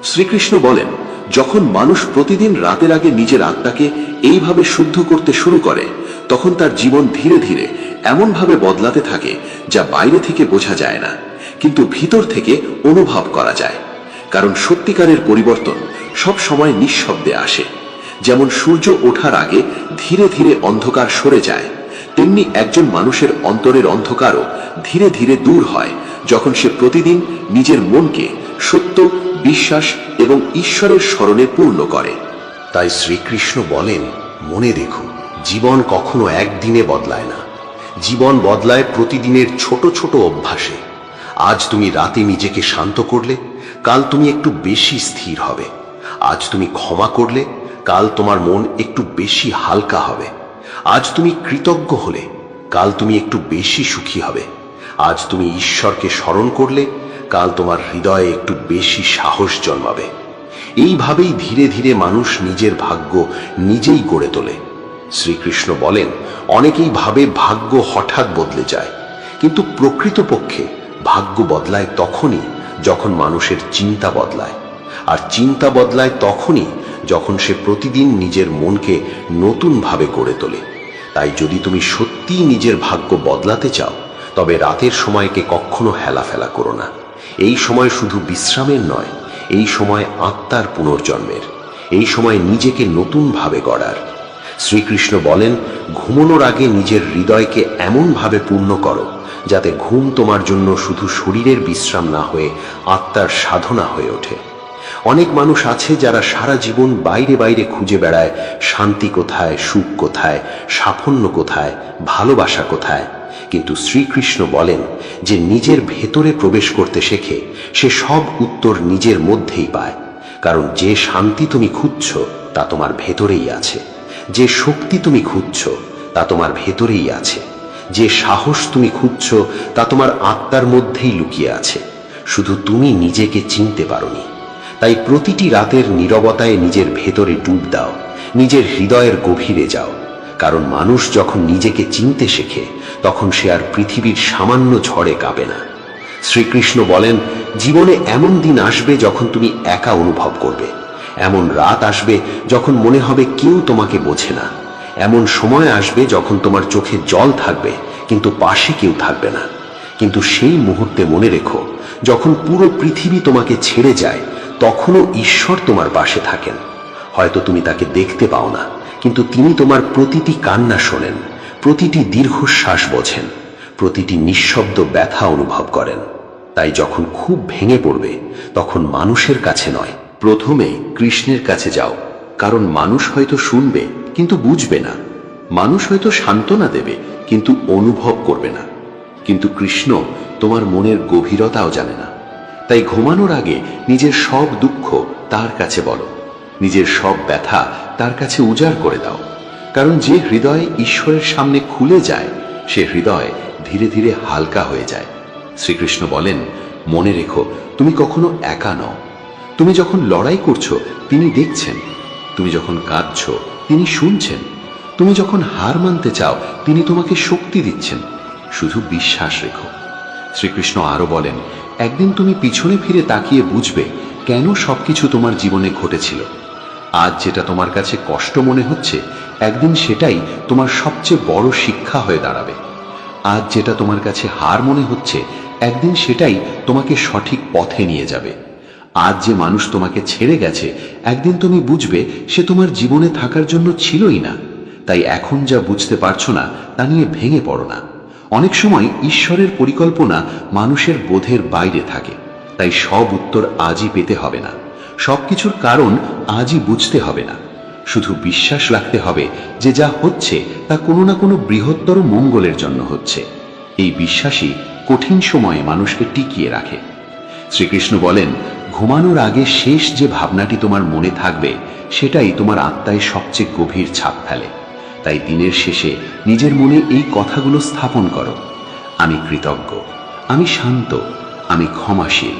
শ্রীকৃষ্ণ বলেন, যখন মানুষ প্রতিদিন রাতের আগে নিজের আত্মাকে এইভাবে শুদ্ধ করতে শুরু করে, তখন তার জীবন ধীরে ধীরে এমনভাবে বদলাতে থাকে যা বাইরে থেকে বোঝা যায় না, কিন্তু ভিতর থেকে অনুভব করা যায়। কারণ সত্যিকারের পরিবর্তন সব সময় নিঃশব্দে আসে। যেমন সূর্য ওঠার আগে ধীরে ধীরে অন্ধকার সরে যায়, তেমনি একজন মানুষের অন্তরের অন্ধকারও ধীরে ধীরে দূর হয় যখন সে প্রতিদিন নিজের মনকে সত্য, বিশ্বাস এবং ঈশ্বরের স্মরণে পূর্ণ করে। তাই শ্রীকৃষ্ণ বলেন, মনে রেখো, জীবন কখনো একদিনে বদলায় না, জীবন বদলায় প্রতিদিনের ছোট ছোট অভ্যাসে। আজ তুমি রাতে নিজেকে শান্ত করলে, কাল তুমি একটু বেশি স্থির হবে। আজ তুমি ক্ষমা করলে, কাল তোমার মন একটু বেশি হালকা হবে। আজ তুমি কৃতজ্ঞ হলে, কাল তুমি একটু বেশি সুখী হবে। আজ তুমি ঈশ্বরকে স্মরণ করলে, কাল তোমার হৃদয়ে একটু বেশি সাহস জন্মাবে। এইভাবেই ধীরে ধীরে মানুষ নিজের ভাগ্য নিজেই গড়ে তোলে। শ্রীকৃষ্ণ বলেন, অনেকেই ভাবে ভাগ্য হঠাৎ বদলে যায়, কিন্তু প্রকৃতপক্ষে ভাগ্য বদলায় তখনই যখন মানুষের চিন্তা বদলায়, আর চিন্তা বদলায় তখনই যখন সে প্রতিদিন নিজের মনকে নতুনভাবে গড়ে তোলে। তাই যদি তুমি সত্যিই নিজের ভাগ্য বদলাতে চাও, তবে রাতের সময়কে কখনো হেলাফেলা করো না। এই সময় শুধু বিশ্রামের নয়, এই সময় আত্মার পুনর্জন্মের, এই সময় নিজেকে নতুনভাবে গড়ার। শ্রীকৃষ্ণ বলেন, ঘুমানোর আগে নিজের হৃদয়কে এমনভাবে পূর্ণ করো যাতে ঘুম তোমার জন্য শুধু শরীরের বিশ্রাম না হয়ে আত্মার সাধনা হয়ে ওঠে। অনেক মানুষ আছে যারা সারা জীবন বাইরে বাইরে খুঁজে বেড়ায় শান্তি কোথায়, সুখ কোথায়, সাফল্য কোথায়, ভালোবাসা কোথায়। কিন্তু শ্রীকৃষ্ণ বলেন যে নিজের ভেতরে প্রবেশ করতে শেখে সে সব উত্তর নিজের মধ্যেই পায়। কারণ যে শান্তি তুমি খুঁজছো তা তোমার ভেতরেই আছে, যে শক্তি তুমি খুঁজছো তা তোমার ভেতরেই আছে, যে সাহস তুমি খুঁজছো তা তোমার আত্মার মধ্যেই লুকিয়ে আছে, শুধু তুমি নিজেকে চিনতে পারোনি। তাই প্রতিটি রাতের নীরবতায় নিজের ভেতরে ডুব দাও, নিজের হৃদয়ের গভীরে যাও। কারণ মানুষ যখন নিজেকে চিনতে শেখে তখন সে আর পৃথিবীর সামান্য ঝড়ে কাঁপে না। শ্রীকৃষ্ণ বলেন, জীবনে এমন দিন আসবে যখন তুমি একা অনুভব করবে, এমন রাত আসবে যখন মনে হবে কেউ তোমাকে বোঝে না, এমন সময় আসবে যখন তোমার চোখে জল থাকবে কিন্তু পাশে কেউ থাকবে না। কিন্তু সেই মুহূর্তে মনে রেখো, যখন পুরো পৃথিবী তোমাকে ছেড়ে যায় তখনও ঈশ্বর তোমার পাশে থাকেন। হয়তো তুমি তাকে দেখতে পাও না, কিন্তু তিনি তোমার প্রতিটি কান্না শোনেন, প্রতিটি দীর্ঘশ্বাস বোঝেন, প্রতিটি নিঃশব্দ ব্যথা অনুভব করেন। তাই যখন খুব ভেঙে পড়বে তখন মানুষের কাছে নয়, প্রথমে কৃষ্ণের কাছে যাও। কারণ মানুষ হয়তো শুনবে কিন্তু বুঝবে না, মানুষ হয়তো সান্ত্বনা দেবে কিন্তু অনুভব করবে না, কিন্তু কৃষ্ণ তোমার মনের গভীরতাও জানে না। তাই ঘুমানোর আগে নিজের সব দুঃখ তার কাছে বলো, নিজের সব ব্যথা তার কাছে উজাড় করে দাও। কারণ যে হৃদয় ঈশ্বরের সামনে খুলে যায় সে হৃদয় ধীরে ধীরে হালকা হয়ে যায়। শ্রীকৃষ্ণ বলেন, মনে রেখো, তুমি কখনো একা নও। তুমি যখন লড়াই করছো তিনি দেখছেন, তুমি যখন কাঁদছো তিনি শুনছেন, তুমি যখন হার মানতে চাও তিনি তোমাকে শক্তি দিচ্ছেন। শুধু বিশ্বাস রেখো। শ্রীকৃষ্ণ আরো বলেন, একদিন তুমি পিছনে ফিরে তাকিয়ে বুঝবে কেন সবকিছু তোমার জীবনে ঘটেছিল। আজ যেটা তোমার কাছে কষ্ট মনে হচ্ছে একদিন সেটাই তোমার সবচেয়ে বড় শিক্ষা হয়ে দাঁড়াবে। আজ যেটা তোমার কাছে হার মনে হচ্ছে একদিন সেটাই তোমাকে সঠিক পথে নিয়ে যাবে। আজ যে মানুষ তোমাকে ছেড়ে গেছে একদিন তুমি বুঝবে সে তোমার জীবনে থাকার জন্য ছিলই না। তাই এখন যা বুঝতে পারছো না তা নিয়ে ভেঙে পড়ো না। অনেক সময় ঈশ্বরের পরিকল্পনা মানুষের বোধের বাইরে থাকে, তাই সব উত্তর আজই পেতে হবে না, সবকিছুর কারণ আজই বুঝতে হবে না। শুধু বিশ্বাস রাখতে হবে যে যা হচ্ছে তা কোনো না কোনো বৃহত্তর মঙ্গলের জন্য হচ্ছে। এই বিশ্বাসই কঠিন সময়ে মানুষকে টিকিয়ে রাখে। শ্রীকৃষ্ণ বলেন, ঘুমানোর আগে শেষ যে ভাবনাটি তোমার মনে থাকবে সেটাই তোমার আত্মায় সবচেয়ে গভীর ছাপ ফেলে। তাই দিনের শেষে নিজের মনে এই কথাগুলো স্থাপন করো, আমি কৃতজ্ঞ, আমি শান্ত, আমি ক্ষমাশীল,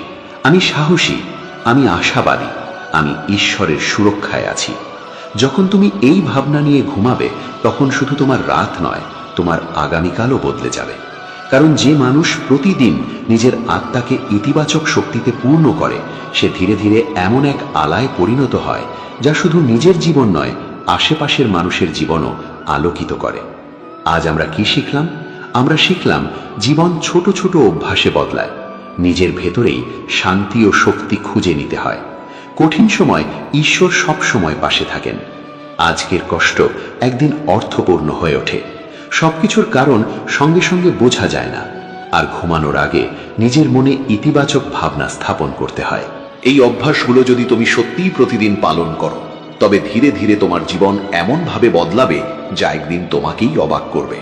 আমি সাহসী, আমি আশাবাদী, আমি ঈশ্বরের সুরক্ষায় আছি। যখন তুমি এই ভাবনা নিয়ে ঘুমাবে তখন শুধু তোমার রাত নয়, তোমার আগামীকালও বদলে যাবে। কারণ যে মানুষ প্রতিদিন নিজের আত্মাকে ইতিবাচক শক্তিতে পূর্ণ করে সে ধীরে ধীরে এমন এক আলায় পরিণত হয় যা শুধু নিজের জীবন নয়, আশেপাশের মানুষের জীবনও আলোকিত করে। আজ আমরা কি শিখলাম? আমরা শিখলাম জীবন ছোট ছোট অভ্যাসে বদলায়। নিজের ভেতরেই শান্তি ও শক্তি খুঁজে নিতে হয়। কঠিন সময় ঈশ্বর সব সময় পাশে থাকেন। আজকের কষ্ট একদিন অর্থপূর্ণ হয়ে ওঠে। সবকিছুর কারণ সঙ্গে সঙ্গে বোঝা যায় না, আর ঘুমানোর আগে নিজের মনে ইতিবাচক ভাবনা স্থাপন করতে হয়। এই অভ্যাসগুলো যদি তুমি সত্যিই প্রতিদিন পালন করো তবে ধীরে ধীরে তোমার জীবন এমনভাবে বদলাবে যা একদিন তোমাকেই অবাক করবে।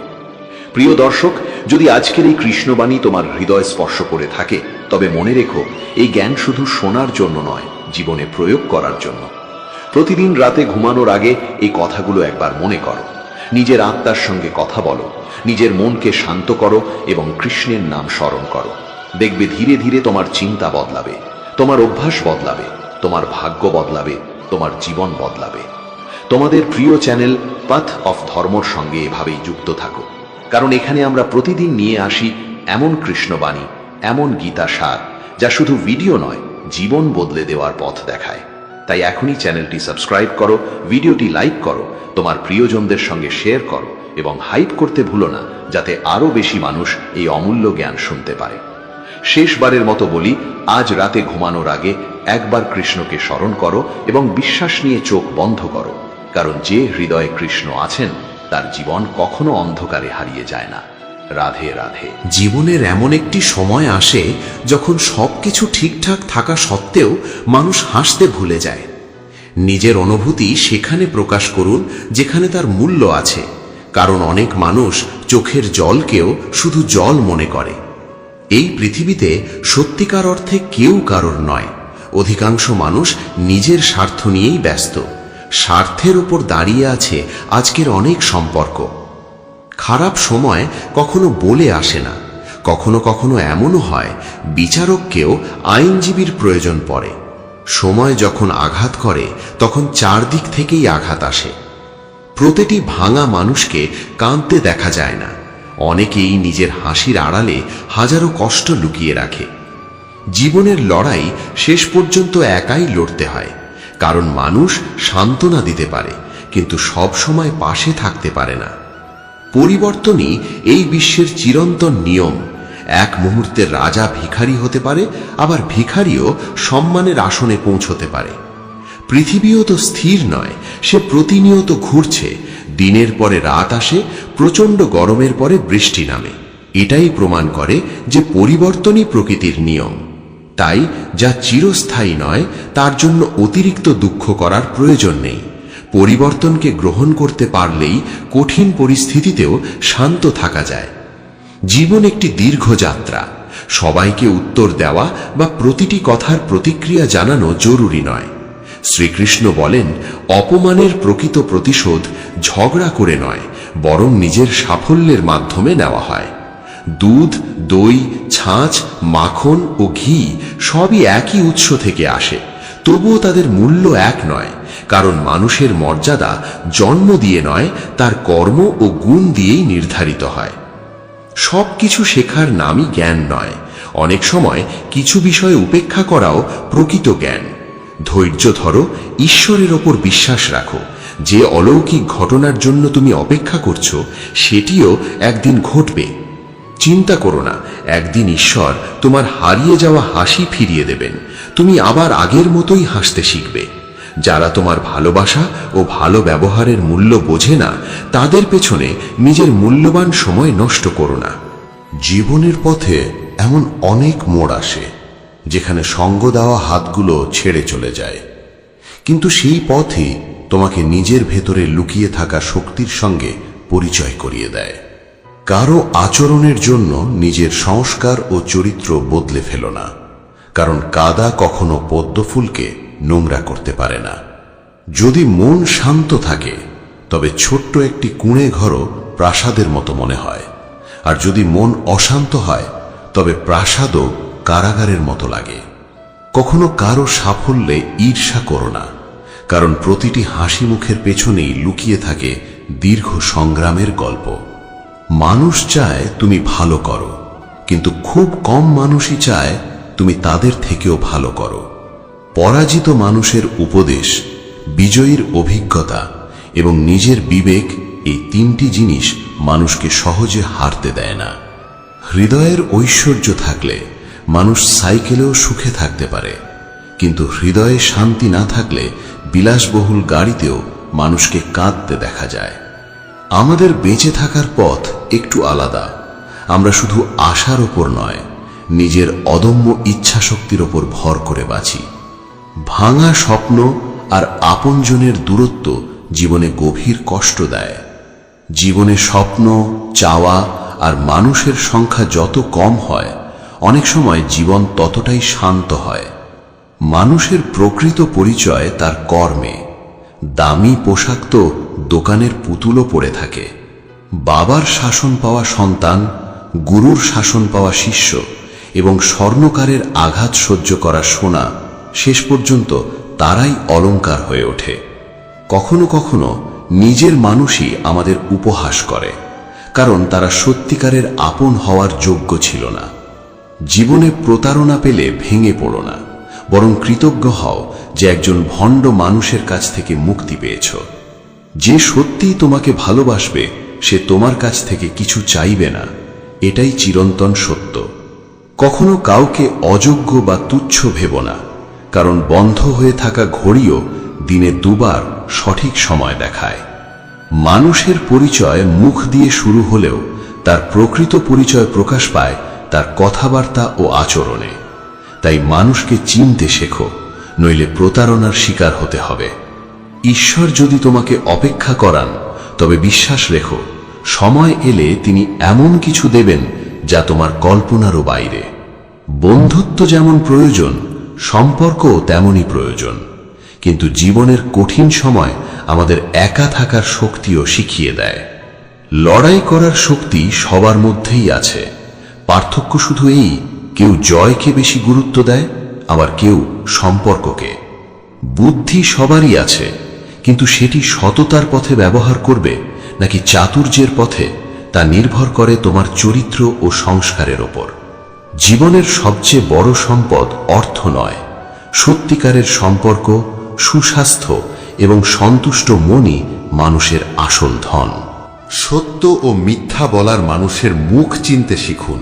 প্রিয় দর্শক, যদি আজকের এই কৃষ্ণবাণী তোমার হৃদয় স্পর্শ করে থাকে তবে মনে রেখো, এই জ্ঞান শুধু শোনার জন্য নয়, জীবনে প্রয়োগ করার জন্য। প্রতিদিন রাতে ঘুমানোর আগে এই কথাগুলো একবার মনে করো, নিজের আত্মার সঙ্গে কথা বলো, নিজের মনকে শান্ত করো এবং কৃষ্ণের নাম স্মরণ করো। দেখবে ধীরে ধীরে তোমার চিন্তা বদলাবে, তোমার অভ্যাস বদলাবে, তোমার ভাগ্য বদলাবে, তোমার জীবন বদলাবে। তোমাদের প্রিয় চ্যানেল পাথ অফ ধর্মর সঙ্গে এভাবেই যুক্ত থাকো, কারণ এখানে আমরা প্রতিদিন নিয়ে আসি এমন কৃষ্ণবাণী, এমন গীতা সার যা শুধু ভিডিও নয়, জীবন বদলে দেওয়ার পথ দেখায়। তাই এখনই চ্যানেলটি সাবস্ক্রাইব করো, ভিডিওটি লাইক করো, তোমার প্রিয়জনদের সঙ্গে শেয়ার করো এবং হাইপ করতে ভুলো না, যাতে আরো বেশি মানুষ এই অমূল্য জ্ঞান শুনতে পারে। শেষবারের মতো বলি, আজ রাতে ঘুমানোর আগে একবার কৃষ্ণকে স্মরণ করো এবং বিশ্বাস নিয়ে চোখ বন্ধ করো, কারণ যে হৃদয়ে কৃষ্ণ আছেন তার জীবন কখনো অন্ধকারে হারিয়ে যায় না। রাধে রাধে। জীবনের এমন একটি সময় আসে যখন সবকিছু ঠিকঠাক থাকা সত্ত্বেও মানুষ হাসতে ভুলে যায়। নিজের অনুভূতি সেখানে প্রকাশ করুন যেখানে তার মূল্য আছে, কারণ অনেক মানুষ চোখের জলকেও শুধু জল মনে করে। এই পৃথিবীতে সত্যিকার অর্থে কেউ কারোর নয়। অধিকাংশ মানুষ নিজের স্বার্থ নিয়েই ব্যস্ত। স্বার্থের উপর দাঁড়িয়ে আছে আজকের অনেক সম্পর্ক। খারাপ সময় কখনো বলে আসে না, কখনো কখনো এমনও হয় বিচারককেও আইনজীবীর প্রয়োজন পড়ে। সময় যখন আঘাত করে তখন চারদিক থেকেই আঘাত আসে। প্রতিটি ভাঙা মানুষকে কাঁদতে দেখা যায় না। অনেকেই নিজের হাসির আড়ালে হাজারো কষ্ট লুকিয়ে রাখে। জীবনের লড়াই শেষ পর্যন্ত একাই লড়তে হয়, কারণ মানুষ সান্ত্বনা দিতে পারে কিন্তু সব সময় পাশে থাকতে পারে না। পরিবর্তনই এই বিশ্বের চিরন্তন নিয়ম। এক মুহূর্তে রাজা ভিখারি হতে পারে, আবার ভিখারিও সম্মানের আসনে পৌঁছতে পারে। পৃথিবীও তো স্থির নয়, সে প্রতিনিয়ত ঘুরছে। দিনের পরে রাত আসে, প্রচণ্ড গরমের পরে বৃষ্টি নামে। এটাই প্রমাণ করে যে পরিবর্তনই প্রকৃতির নিয়ম। তাই যা চিরস্থায়ী নয় তার জন্য অতিরিক্ত দুঃখ করার প্রয়োজন নেই। পরিবর্তনকে গ্রহণ করতে পারলেই কঠিন পরিস্থিতিতেও শান্ত থাকা যায়। জীবন একটি দীর্ঘ যাত্রা। সবাইকে উত্তর দেওয়া বা প্রতিটি কথার প্রতিক্রিয়া জানানো জরুরি নয়। শ্রীকৃষ্ণ বলেন, অপমানের প্রকৃত প্রতিশোধ ঝগড়া করে নয়, বরং নিজের সাফল্যের মাধ্যমে নেওয়া হয়। দুধ, দই, ছাঁচ, মাখন ও ঘি সবই একই উৎস থেকে আসে, তবুও তাদের মূল্য এক নয়। কারণ মানুষের মর্যাদা জন্ম দিয়ে নয়, তার কর্ম ও গুণ দিয়েই নির্ধারিত হয়। সবকিছু শেখার নামই জ্ঞান নয়। অনেক সময় কিছু বিষয় উপেক্ষা করাও প্রকৃত জ্ঞান। ধৈর্য ধরো, ঈশ্বরের ওপর বিশ্বাস রাখো। যে অলৌকিক ঘটনার জন্য তুমি অপেক্ষা করছো সেটিও একদিন ঘটবে। চিন্তা করো না, একদিন ঈশ্বর তোমার হারিয়ে যাওয়া হাসি ফিরিয়ে দেবেন। তুমি আবার আগের মতোই হাসতে শিখবে। যারা তোমার ভালোবাসা ও ভালো ব্যবহারের মূল্য বোঝে না, তাদের পেছনে নিজের মূল্যবান সময় নষ্ট করো না। জীবনের পথে এমন অনেক মোড় আসে যেখানে সঙ্গ দেওয়া হাতগুলো ছেড়ে চলে যায়, কিন্তু সেই পথই তোমাকে নিজের ভেতরে লুকিয়ে থাকা শক্তির সঙ্গে পরিচয় করিয়ে দেয়। কারো আচরণের জন্য নিজের সংস্কার ও চরিত্র বদলে ফেলো না, কারণ কাদা কখনো পদ্মফুলকে নোংরা করতে পারে না। যদি মন শান্ত থাকে তবে ছোট্ট একটি কুঁড়ে ঘরও প্রাসাদের মতো মনে হয়, আর যদি মন অশান্ত হয় তবে প্রাসাদও কারাগারের মতো লাগে। কখনো কারো সাফল্যে ঈর্ষা করো না, কারণ প্রতিটি হাসি মুখের পেছনেই লুকিয়ে থাকে দীর্ঘ সংগ্রামের গল্প। মানুষ চায় তুমি ভালো করো, কিন্তু খুব কম মানুষই চায় তুমি তাদের থেকেও ভালো করো। পরাজিত মানুষের উপদেশ, বিজয়ীর অভিজ্ঞতা এবং নিজের বিবেক, এই তিনটি জিনিস মানুষকে সহজে হারতে দেয় না। হৃদয়ের ঐশ্বর্য থাকলে মানুষ সাইকেলেও সুখে থাকতে পারে, কিন্তু হৃদয়ে শান্তি না থাকলে বিলাসবহুল গাড়িতেও মানুষকে কাঁদতে দেখা যায়। আমাদের বেঁচে থাকার পথ একটু আলাদা। আমরা শুধু আশার ওপর নয়, নিজের অদম্য ইচ্ছাশক্তির ওপর ভর করে বাঁচি। ভাঙা স্বপ্ন আর আপনজনের দূরত্ব জীবনে গভীর কষ্ট দেয়। জীবনে স্বপ্ন, চাওয়া আর মানুষের সংখ্যা যত কম হয়, অনেক সময় জীবন ততটাই শান্ত হয়। মানুষের প্রকৃত পরিচয় তার কর্মে। দামি পোশাক তো দোকানের পুতুলও পরে থাকে। বাবার শাসন পাওয়া সন্তান, গুরুর শাসন পাওয়া শিষ্য এবং স্বর্ণকারের আঘাত সহ্য করা সোনা, শেষ পর্যন্ত তারাই অলংকার হয়ে ওঠে। কখনো কখনো নিজের মানুষই আমাদের উপহাস করে, কারণ তারা সত্যিকারের আপন হওয়ার যোগ্য ছিল না। জীবনে প্রতারণা পেলে ভেঙে পড়ো না, বরং কৃতজ্ঞ হও যে একজন ভণ্ড মানুষের কাছ থেকে মুক্তি পেয়েছ। যে সত্যিই তোমাকে ভালোবাসবে সে তোমার কাছ থেকে কিছু চাইবে না, এটাই চিরন্তন সত্য। কখনো কাউকে অযোগ্য বা তুচ্ছ ভেবো না, কারণ বন্ধ হয়ে থাকা ঘড়িও দিনে দুবার সঠিক সময় দেখায়। মানুষের পরিচয় মুখ দিয়ে শুরু হলেও তার প্রকৃত পরিচয় প্রকাশ পায় তার কথাবার্তা ও আচরণে। তাই মানুষকে চিনতে শেখো, নইলে প্রতারণার শিকার হতে হবে। ঈশ্বর যদি তোমাকে অপেক্ষা করান, তবে বিশ্বাস রেখো, সময় এলে তিনি এমন কিছু দেবেন যা তোমার কল্পনারও বাইরে। বন্ধুত্ব যেমন প্রয়োজন, সম্পর্কও তেমনই প্রয়োজন, কিন্তু জীবনের কঠিন সময় আমাদের একা থাকার শক্তিও শিখিয়ে দেয়। লড়াই করার শক্তি সবার মধ্যেই আছে, পার্থক্য শুধু এই, কেউ জয়কে বেশি গুরুত্ব দেয়, আবার কেউ সম্পর্ককে। বুদ্ধি সবারই আছে, কিন্তু সেটি সততার পথে ব্যবহার করবে নাকি চাতুর্যের পথে, তা নির্ভর করে তোমার চরিত্র ও সংস্কারের ওপর। জীবনের সবচেয়ে বড় সম্পদ অর্থ নয়, সত্যিকারের সম্পর্ক, সুস্বাস্থ্য এবং সন্তুষ্ট মনই মানুষের আসল ধন। সত্য ও মিথ্যা বলার মানুষের মুখ চিনতে শিখুন,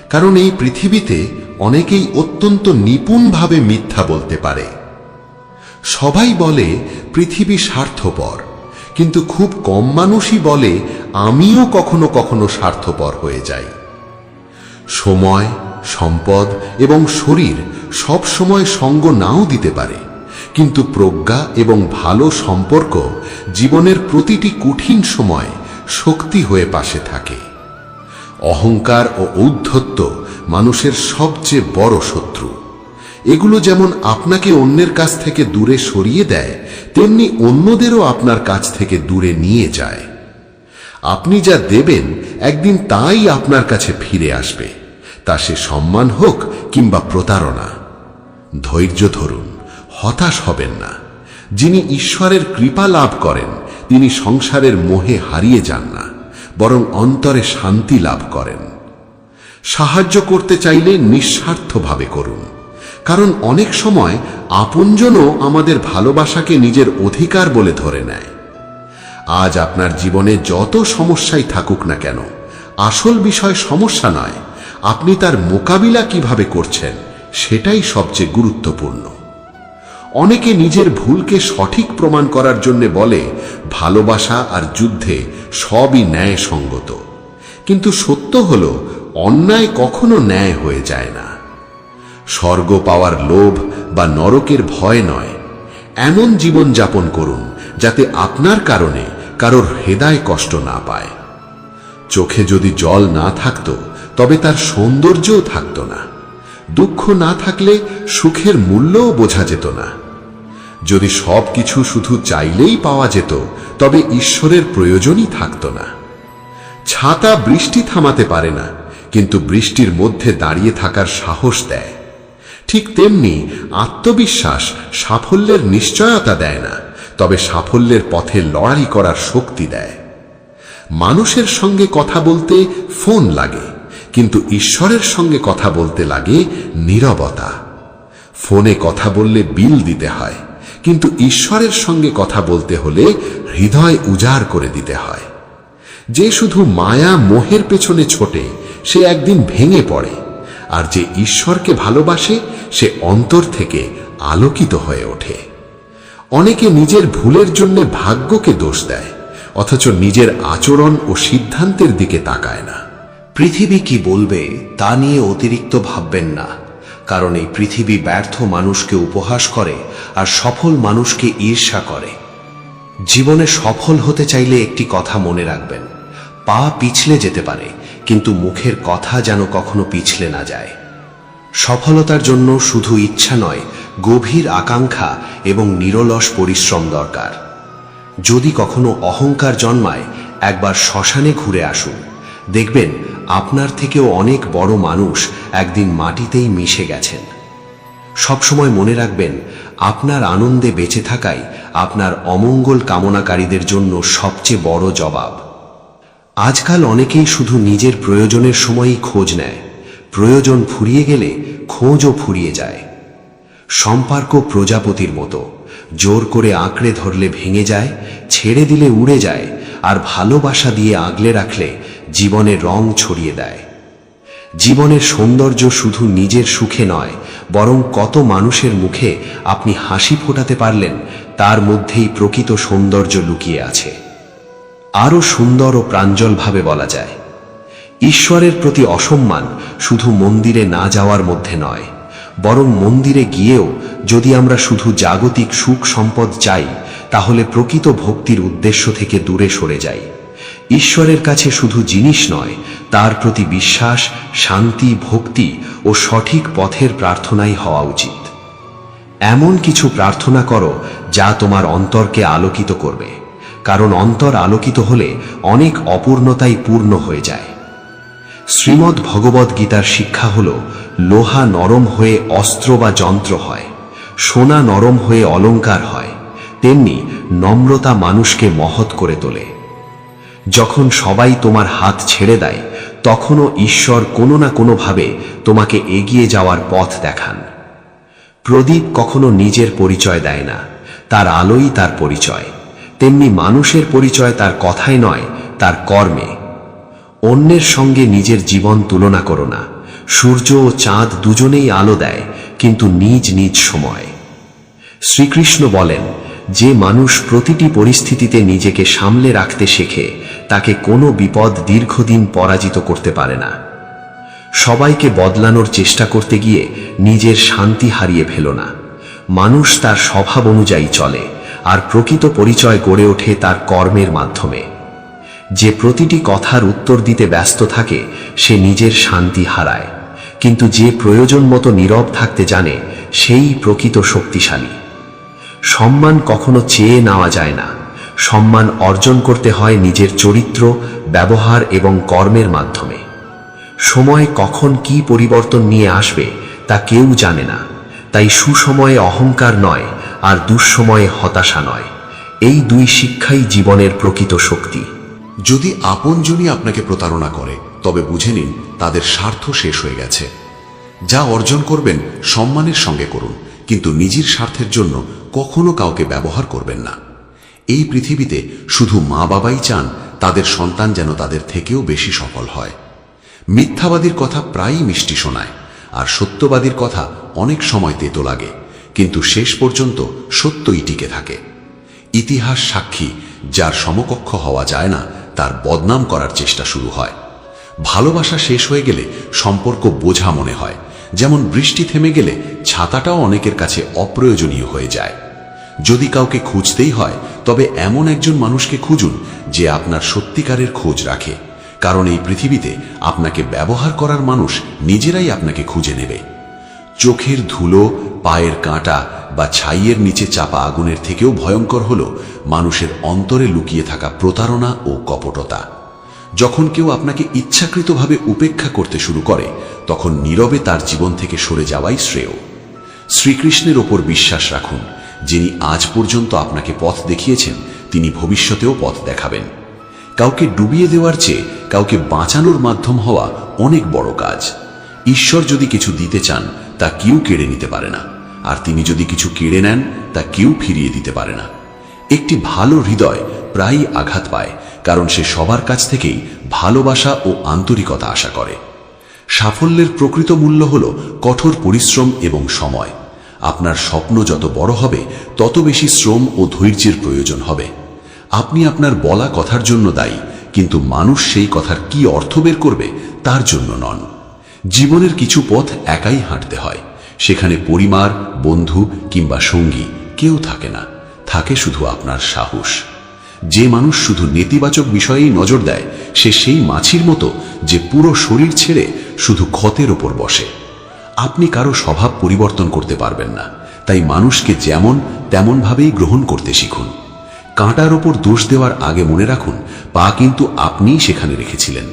কারণ এই পৃথিবীতে অনেকেই অত্যন্ত নিপুণভাবে মিথ্যা বলতে পারে। সবাই বলে পৃথিবী স্বার্থপর, কিন্তু খুব কম মানুষই বলে আমিও কখনো কখনো স্বার্থপর হয়ে যাই। সময়, সম্পদ এবং শরীর সব সময় সঙ্গ নাও দিতে পারে, কিন্তু প্রজ্ঞা এবং ভালো সম্পর্ক জীবনের প্রতিটি কঠিন সময় শক্তি হয়ে পাশে থাকে। অহংকার ও ঔদ্ধত্য মানুষের সবচেয়ে বড় শত্রু। এগুলো যেমন আপনাকে অন্যের কাছ থেকে দূরে সরিয়ে দেয়, তেমনি অন্যদেরও আপনার কাছ থেকে দূরে নিয়ে যায়। আপনি যা দেবেন একদিন তাই আপনার কাছে ফিরে আসবে, তা সে সম্মান হোক কিংবা প্রতারণা। ধৈর্য ধরুন, হতাশ হবেন না। যিনি ঈশ্বরের কৃপা লাভ করেন তিনি সংসারের মোহে হারিয়ে যান না, বরং অন্তরে শান্তি লাভ করেন। সাহায্য করতে চাইলে নিঃস্বার্থভাবে করুন, কারণ অনেক সময় আপনজনও আমাদের ভালোবাসাকে নিজের অধিকার বলে ধরে নেয়। আজ আপনার জীবনে যত সমস্যাই থাকুক না কেন, আসল বিষয় সমস্যা নয়, আপনি তার মোকাবিলা কিভাবে করছেন সেটাই সবচেয়ে গুরুত্বপূর্ণ। অনেকে নিজের ভুলকে সঠিক প্রমাণ করার জন্য বলে ভালোবাসা আর যুদ্ধে সবই ন্যায়সঙ্গত, কিন্তু সত্য হল অন্যায় কখনো ন্যায় হয়ে যায় না। স্বর্গ পাওয়ার লোভ বা নরকের ভয় নয়, এমন জীবন যাপন করুন যাতে আপনার কারণে কারোর হৃদয় কষ্ট না পায়। চোখে যদি জল না থাকতো তবে তার সৌন্দর্যও থাকতো না। দুঃখ না থাকলে সুখের মূল্যও বোঝা যেত না। যদি সবকিছু শুধু চাইলেই পাওয়া যেত তবে ঈশ্বরের প্রয়োজনই থাকতো না। ছাতা বৃষ্টি থামাতে পারে না, কিন্তু বৃষ্টির মধ্যে দাঁড়িয়ে থাকার সাহস দেয়। ঠিক তেমনি আত্মবিশ্বাস সাফল্যের নিশ্চয়তা দেয় না, তবে সাফল্যের পথে লড়াই করার শক্তি দেয়। মানুষের সঙ্গে কথা বলতে ফোন লাগে, কিন্তু ঈশ্বরের সঙ্গে কথা বলতে লাগে নীরবতা। ফোনে কথা বললে বিল দিতে হয়, কিন্তু ঈশ্বরের সঙ্গে কথা বলতে হলে হৃদয় উজাড় করে দিতে হয়। যে শুধু মায়া মোহের পেছনে ছোটে সে একদিন ভেঙে পড়ে, আর যে ঈশ্বরকে ভালোবাসে সে অন্তর থেকে আলোকিত হয়ে ওঠে। অনেকে নিজের ভুলের জন্য ভাগ্যকে দোষ দেয়, অথচ নিজের আচরণ ও সিদ্ধান্তের দিকে তাকায় না। পৃথিবী কি বলবে তা নিয়ে অতিরিক্ত ভাববেন না, কারণ এই পৃথিবী ব্যর্থ মানুষকে উপহাস করে আর সফল মানুষকে ঈর্ষা করে। জীবনে সফল হতে চাইলে একটি কথা মনে রাখবেন, পা পিছলে যেতে পারে, কিন্তু মুখের কথা যেন কখনো পিছলে না যায়। সফলতার জন্য শুধু ইচ্ছা নয়, গভীর আকাঙ্ক্ষা এবং নিরলস পরিশ্রম দরকার। যদি কখনো অহংকার জন্মায়, একবার শ্মশানে ঘুরে আসুন, দেখবেন আপনার থেকেও অনেক বড় মানুষ একদিন মাটিতেই মিশে গেছেন। সবসময় মনে রাখবেন, আপনার আনন্দে বেঁচে থাকাই আপনার অমঙ্গল কামনাকারীদের জন্য সবচেয়ে বড় জবাব। আজকাল অনেকেই শুধু নিজের প্রয়োজনের সময়ই খোঁজ নেয়, প্রয়োজন ফুরিয়ে গেলে খোঁজও ফুরিয়ে যায়। সম্পর্ক প্রজাপতির মতো, জোর করে আঁকড়ে ধরলে ভেঙে যায়, ছেড়ে দিলে উড়ে যায়, আর ভালোবাসা দিয়ে আগলে রাখলে জীবনে রং ছড়িয়ে দেয়। জীবনের সৌন্দর্য শুধু নিজের সুখে নয়, বরং কত মানুষের মুখে আপনি হাসি ফোটাতে পারলেন তার মধ্যেই প্রকৃত সৌন্দর্য লুকিয়ে আছে। আরও সুন্দর ও প্রাঞ্জলভাবে বলা যায়, ঈশ্বরের প্রতি অসম্মান শুধু মন্দিরে না যাওয়ার মধ্যে নয়, বরং মন্দিরে গিয়েও যদি আমরা শুধু জাগতিক সুখ সম্পদ চাই, তাহলে প্রকৃত ভক্তির উদ্দেশ্য থেকে দূরে সরে যাই। ঈশ্বরের কাছে শুধু জিনিস নয়, তার প্রতি বিশ্বাস, শান্তি, ভক্তি ও সঠিক পথের প্রার্থনাই হওয়া উচিত। এমন কিছু প্রার্থনা করো যা তোমার অন্তরকে আলোকিত করবে, কারণ অন্তর আলোকিত হলে অনেক অপূর্ণতাই পূর্ণ হয়ে যায়। শ্রীমদ্ ভগবদ্ গীতার শিক্ষা হল, লোহা নরম হয়ে অস্ত্র বা যন্ত্র হয়, সোনা নরম হয়ে অলংকার হয়, তেমনি নম্রতা মানুষকে মহৎ করে তোলে। যখন সবাই তোমার হাত ছেড়ে দেয় তখনও ঈশ্বর কোনো না কোনোভাবে তোমাকে এগিয়ে যাওয়ার পথ দেখান। প্রদীপ কখনো নিজের পরিচয় দেয় না, তার আলোই তার পরিচয়। তেমনি মানুষের পরিচয় তার কথায় নয়, তার কর্মে। অন্যের সঙ্গে নিজের জীবন তুলনা করো না। সূর্য ও চাঁদ দুজনেই আলো দেয়, কিন্তু নিজ নিজ সময়। শ্রীকৃষ্ণ বলেন, যে মানুষ প্রতিটি পরিস্থিতিতে নিজেকে সামলে রাখতে শেখে তাকে কোনো বিপদ দীর্ঘদিন পরাজিত করতে পারে না। সবাইকে বদলানোর চেষ্টা করতে গিয়ে নিজের শান্তি হারিয়ে ফেলো না। মানুষ তার স্বভাব অনুযায়ী চলে, আর প্রকৃত পরিচয় গড়ে ওঠে তার কর্মের মাধ্যমে। যে প্রতিটি কথার উত্তর দিতে ব্যস্ত থাকে সে নিজের শান্তি হারায়, কিন্তু যে প্রয়োজন মতো নীরব থাকতে জানে সেই প্রকৃত শক্তিশালী। সম্মান কখনো চেয়ে নেওয়া যায় না, সম্মান অর্জন করতে হয় নিজের চরিত্র, ব্যবহার এবং কর্মের মাধ্যমে। সময় কখন কি পরিবর্তন নিয়ে আসবে তা কেউ জানে না, তাই সুসময়ে অহংকার নয় আর দুঃসময়ে হতাশা নয়। এই দুই শিক্ষাই জীবনের প্রকৃত শক্তি। যদি আপনজনই আপনাকে প্রতারণা করে তবে বুঝে নিন তাদের স্বার্থ শেষ হয়ে গেছে। যা অর্জন করবেন সম্মানের সঙ্গে করুন, কিন্তু নিজের স্বার্থের জন্য কখনো কাউকে ব্যবহার করবেন না। এই পৃথিবীতে শুধু মা বাবাই চান তাদের সন্তান যেন তাদের থেকেও বেশি সফল হয়। মিথ্যাবাদীর কথা প্রায়ই মিষ্টি শোনায়, আর সত্যবাদীর কথা অনেক সময় তেতো লাগে, কিন্তু শেষ পর্যন্ত সত্যই টিকে থাকে। ইতিহাস সাক্ষী, যার সমকক্ষ হওয়া যায় না তার বদনাম করার চেষ্টা শুরু হয়। ভালোবাসা শেষ হয়ে গেলে সম্পর্ক বোঝা মনে হয়, যেমন বৃষ্টি থেমে গেলে ছাতাটাও অনেকের কাছে অপ্রয়োজনীয় হয়ে যায়। যদি কাউকে খুঁজতেই হয় তবে এমন একজন মানুষকে খুঁজুন যে আপনার সত্যিকারের খোঁজ রাখে, কারণ এই পৃথিবীতে আপনাকে ব্যবহার করার মানুষ নিজেরাই আপনাকে খুঁজে নেবে। চোখের ধুলো, পায়ের কাঁটা বা ছাইয়ের নিচে চাপা আগুনের থেকেও ভয়ঙ্কর হল মানুষের অন্তরে লুকিয়ে থাকা প্রতারণা ও কপটতা। যখন কেউ আপনাকে ইচ্ছাকৃতভাবে উপেক্ষা করতে শুরু করে তখন নীরবে তার জীবন থেকে সরে যাওয়াই শ্রেয়। শ্রীকৃষ্ণের ওপর বিশ্বাস রাখুন, যিনি আজ পর্যন্ত আপনাকে পথ দেখিয়েছেন তিনি ভবিষ্যতেও পথ দেখাবেন। কাউকে ডুবিয়ে দেওয়ার চেয়ে কাউকে বাঁচানোর মাধ্যম হওয়া অনেক বড় কাজ। ঈশ্বর যদি কিছু দিতে চান তা কেউ কেড়ে নিতে পারে না, আর তিনি যদি কিছু কেড়ে নেন তা কেউ ফিরিয়ে দিতে পারে না। একটি ভালো হৃদয় প্রায়ই আঘাত পায়, কারণ সে সবার কাছ থেকেই ভালোবাসা ও আন্তরিকতা আশা করে। সাফল্যের প্রকৃত মূল্য হল কঠোর পরিশ্রম এবং সময়। আপনার স্বপ্ন যত বড় হবে তত বেশি শ্রম ও ধৈর্যের প্রয়োজন হবে। আপনি আপনার বলা কথার জন্য দায়ী, কিন্তু মানুষ সেই কথার কি অর্থ বের করবে তার জন্য নন। জীবনের কিছু পথ একাই হাঁটতে হয়, সেখানে পরিবার, বন্ধু কিংবা সঙ্গী কেউ থাকে না, থাকে শুধু আপনার সাহস। যে মানুষ শুধু নেতিবাচক বিষয়েই নজর দেয় সে সেই মাছির মতো যে পুরো শরীর ছেড়ে শুধু ক্ষতের ওপর বসে। আপনি কারো স্বভাব পরিবর্তন করতে পারবেন না, তাই মানুষকে যেমন তেমনভাবেই গ্রহণ করতে শিখুন। কাঁটার ওপর দোষ দেওয়ার আগে মনে রাখুন পা কিন্তু আপনিই সেখানে রেখেছিলেন।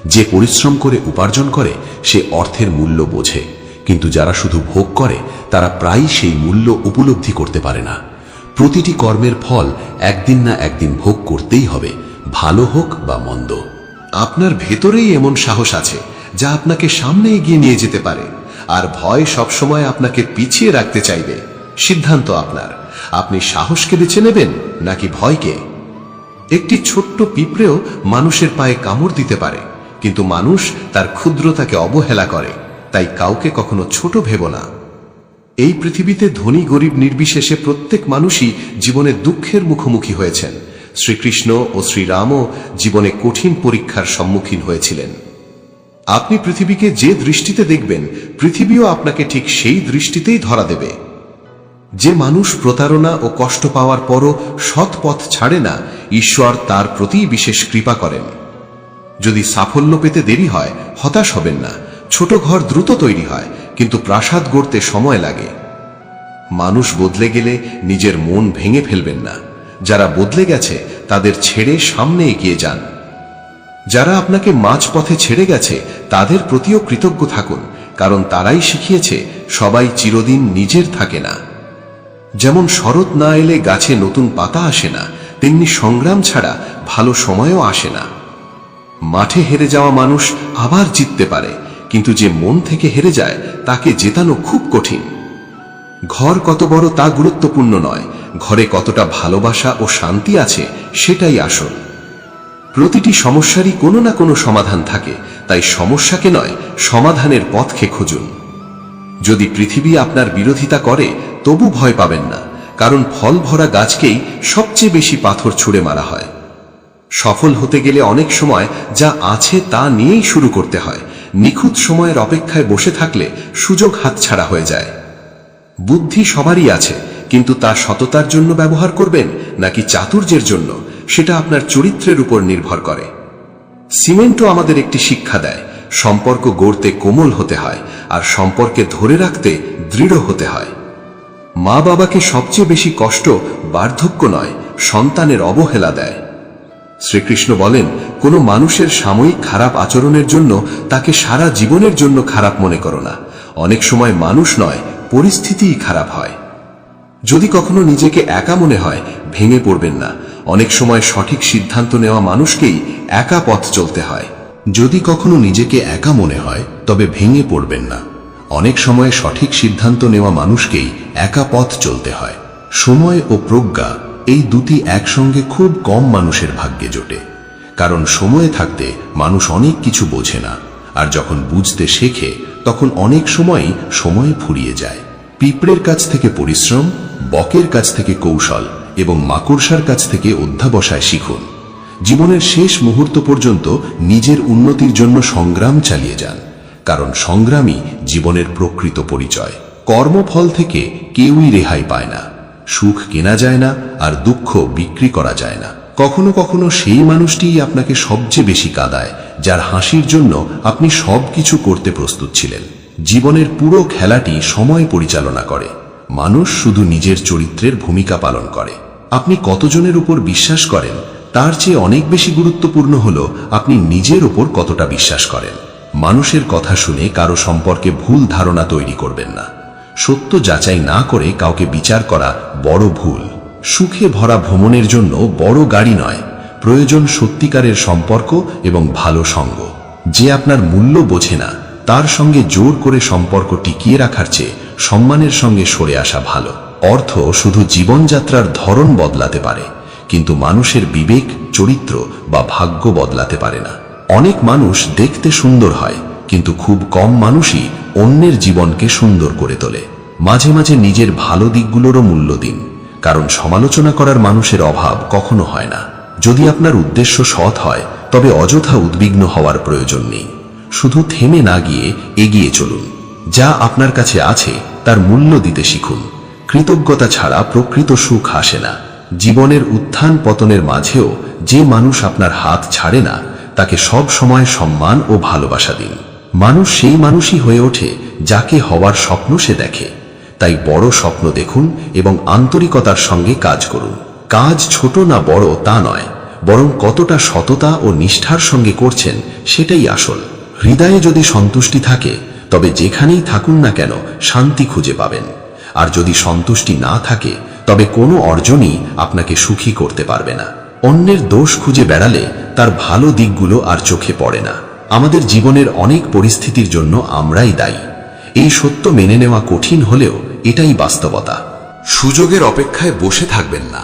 যে পরিশ্রম করে উপার্জন করে সে অর্থের মূল্য বোঝে, কিন্তু যারা শুধু ভোগ করে তারা প্রায়ই সেই মূল্য উপলব্ধি করতে পারে না। প্রতিটি কর্মের ফল একদিন না একদিন ভোগ করতেই হবে, ভালো হোক বা মন্দ। আপনার ভেতরেই এমন সাহস আছে যা আপনাকে সামনে এগিয়ে নিয়ে যেতে পারে, আর ভয় সবসময় আপনাকে পিছিয়ে রাখতে চাইবে। সিদ্ধান্ত আপনার, আপনি সাহসকে বেছে নেবেন নাকি ভয়কে। একটি ছোট্ট পিঁপড়েও মানুষের পায়ে কামড় দিতে পারে, কিন্তু মানুষ তার ক্ষুদ্রতাকে অবহেলা করে, তাই কাউকে কখনো ছোট ভেবো না। এই পৃথিবীতে ধনী গরিব নির্বিশেষে প্রত্যেক মানুষই জীবনে দুঃখের মুখোমুখি হয়েছেন। শ্রীকৃষ্ণ ও শ্রীরামও জীবনে কঠিন পরীক্ষার সম্মুখীন হয়েছিলেন। আপনি পৃথিবীকে যে দৃষ্টিতে দেখবেন পৃথিবীও আপনাকে ঠিক সেই দৃষ্টিতেই ধরা দেবে। যে মানুষ প্রতারণা ও কষ্ট পাওয়ার পরও সৎ পথ ছাড়ে না, ঈশ্বর তার প্রতি বিশেষ কৃপা করেন। যদি সাফল্য পেতে দেরি হয় হতাশ হবেন না। ছোট ঘর দ্রুত তৈরি হয়, কিন্তু প্রাসাদ গড়তে সময় লাগে। মানুষ বদলে গেলে নিজের মন ভেঙে ফেলবেন না। যারা বদলে গেছে তাদের ছেড়ে সামনে এগিয়ে যান। যারা আপনাকে মাঝপথে ছেড়ে গেছে তাদের প্রতিও কৃতজ্ঞ থাকুন, কারণ তারাই শিখিয়েছে সবাই চিরদিন নিজের থাকে না। যেমন শরৎ না এলে গাছে নতুন পাতা আসে না, তেমনি সংগ্রাম ছাড়া ভালো সময়ও আসে না। মাঠে হেরে যাওয়া মানুষ আবার জিততে পারে, কিন্তু যে মন থেকে হেরে যায় তাকে জেতানো খুব কঠিন। ঘর কত বড় তা গুরুত্বপূর্ণ নয়, ঘরে কতটা ভালোবাসা ও শান্তি আছে সেটাই আসল। প্রতিটি সমস্যারই কোনো না কোনো সমাধান থাকে, তাই সমস্যাকে নয় সমাধানের পথকে খুঁজুন। যদি পৃথিবী আপনার বিরোধিতা করে তবু ভয় পাবেন না, কারণ ফল ভরা গাছকেই সবচেয়ে বেশি পাথর ছুঁড়ে মারা হয়। সফল হতে গেলে অনেক সময় যা আছে তা নিয়েই শুরু করতে হয়। নিখুঁত সময়ের অপেক্ষায় বসে থাকলে সুযোগ হাতছাড়া হয়ে যায়। বুদ্ধি সবারই আছে, কিন্তু তা সততার জন্য ব্যবহার করবেন নাকি চাতুর্যের জন্য সেটা আপনার চরিত্রের উপর নির্ভর করে। সিমেন্টও আমাদের একটি শিক্ষা দেয়, সম্পর্ক গড়তে কোমল হতে হয় আর সম্পর্কে ধরে রাখতে দৃঢ় হতে হয়। মা বাবাকে সবচেয়ে বেশি কষ্ট বার্ধক্য নয়, সন্তানের অবহেলা দেয়। শ্রীকৃষ্ণ বলেন, কোনো মানুষের সাময়িক খারাপ আচরণের জন্য তাকে সারা জীবনের জন্য খারাপ মনে করো না। অনেক সময় মানুষ নয়, পরিস্থিতিই খারাপ হয়। যদি কখনো নিজেকে একা মনে হয় ভেঙে পড়বেন না। অনেক সময় সঠিক সিদ্ধান্ত নেওয়া মানুষকেই একা পথ চলতে হয়। যদি কখনো নিজেকে একা মনে হয় তবে ভেঙে পড়বেন না। অনেক সময় সঠিক সিদ্ধান্ত নেওয়া মানুষকেই একা পথ চলতে হয়। সময় ও প্রজ্ঞা এই দুটি একসঙ্গে খুব কম মানুষের ভাগ্যে জোটে, কারণ সময়ে থাকতে মানুষ অনেক কিছু বোঝে না, আর যখন বুঝতে শেখে তখন অনেক সময়ই সময় ফুরিয়ে যায়। পিঁপড়ের কাছ থেকে পরিশ্রম, বকের কাছ থেকে কৌশল এবং মাকড়সার কাছ থেকে অধ্যাবসায় শিখুন। জীবনের শেষ মুহূর্ত পর্যন্ত নিজের উন্নতির জন্য সংগ্রাম চালিয়ে যান, কারণ সংগ্রামই জীবনের প্রকৃত পরিচয়। কর্মফল থেকে কেউই রেহাই পায় না। সুখ কেনা যায় না, আর দুঃখ বিক্রি করা যায় না। কখনো কখনো সেই মানুষটিই আপনাকে সবচেয়ে বেশি কাঁদায়, যার হাসির জন্য আপনি সবকিছু করতে প্রস্তুত ছিলেন। জীবনের পুরো খেলাটি সময় পরিচালনা করে। মানুষ শুধু নিজের চরিত্রের ভূমিকা পালন করে। আপনি কতজনের উপর বিশ্বাস করেন তার চেয়ে অনেক বেশি গুরুত্বপূর্ণ হলো আপনি নিজের উপর কতটা বিশ্বাস করেন। মানুষের কথা শুনে কারো সম্পর্কে ভুল ধারণা তৈরি করবেন না। সত্য যাচাই না করে কাউকে বিচার করা বড় ভুল। সুখে ভরা ভ্রমণের জন্য বড় গাড়ি নয়, প্রয়োজন সত্যিকারের সম্পর্ক এবং ভালো সঙ্গ। যে আপনার মূল্য বোঝে না তার সঙ্গে জোর করে সম্পর্ক টিকিয়ে রাখার চেয়ে সম্মানের সঙ্গে সরে আসা ভালো। অর্থ শুধু জীবনযাত্রার ধরন বদলাতে পারে, কিন্তু মানুষের বিবেক, চরিত্র বা ভাগ্য বদলাতে পারে না। অনেক মানুষ দেখতে সুন্দর হয়, কিন্তু খুব কম মানুষই অন্যের জীবনকে সুন্দর করে তোলে। মাঝে মাঝে নিজের ভালো দিকগুলোরও মূল্য দিন, কারণ সমালোচনা করার মানুষের অভাব কখনো হয় না। যদি আপনার উদ্দেশ্য সৎ হয় তবে অযথা উদ্বিগ্ন হওয়ার প্রয়োজন নেই। শুধু থেমে না গিয়ে এগিয়ে চলুন। যা আপনার কাছে আছে তার মূল্য দিতে শিখুন। কৃতজ্ঞতা ছাড়া প্রকৃত সুখ আসে না। জীবনের উত্থান পতনের মাঝেও যে মানুষ আপনার হাত ছাড়ে না তাকে সব সময় সম্মান ও ভালোবাসা দিন। মানুষ সেই মানুষই হয়ে ওঠে যাকে হওয়ার স্বপ্ন সে দেখে। তাই বড় স্বপ্ন দেখুন এবং আন্তরিকতার সঙ্গে কাজ করুন। কাজ ছোট না বড় তা নয়, বরং কতটা সততা ও নিষ্ঠার সঙ্গে করছেন সেটাই আসল। হৃদয়ে যদি সন্তুষ্টি থাকে তবে যেখানেই থাকুন না কেন শান্তি খুঁজে পাবেন। আর যদি সন্তুষ্টি না থাকে তবে কোনো অর্জনই আপনাকে সুখী করতে পারবে না। অন্যের দোষ খুঁজে বেড়ালে তার ভালো দিকগুলো আর চোখে পড়ে না। আমাদের জীবনের অনেক পরিস্থিতির জন্য আমরাই দায়ী। এই সত্য মেনে নেওয়া কঠিন হলেও এটাই বাস্তবতা। সুযোগের অপেক্ষায় বসে থাকবেন না।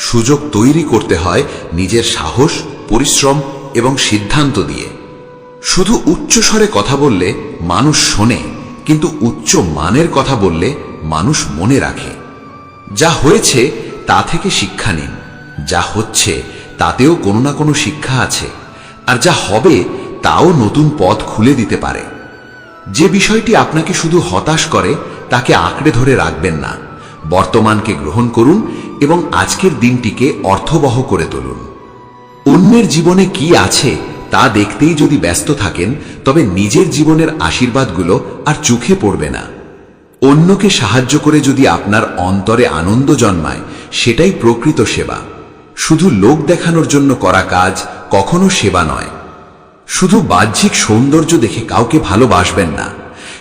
সুযোগ তৈরি করতে হয় নিজের সাহস, পরিশ্রম এবং সিদ্ধান্ত দিয়ে। শুধু উচ্চ স্বরে কথা বললে মানুষ শোনে, কিন্তু উচ্চ মানের কথা বললে মানুষ মনে রাখে। যা হয়েছে তা থেকে শিক্ষা নিন। যা হচ্ছে তাতেও কোনো না কোনো শিক্ষা আছে, আর যা হবে তাও নতুন পথ খুলে দিতে পারে। যে বিষয়টি আপনাকে শুধু হতাশ করে তাকে আঁকড়ে ধরে রাখবেন না। বর্তমানকে গ্রহণ করুন এবং আজকের দিনটিকে অর্থবহ করে তুলুন। অন্যের জীবনে কি আছে তা দেখতেই যদি ব্যস্ত থাকেন তবে নিজের জীবনের আশীর্বাদগুলো আর চোখে পড়বে না। অন্যকে সাহায্য করে যদি আপনার অন্তরে আনন্দ জন্মায় সেটাই প্রকৃত সেবা। শুধু লোক দেখানোর জন্য করা কাজ কখনো সেবা নয়। শুধু বাহ্যিক সৌন্দর্য দেখে কাউকে ভালোবাসবেন না।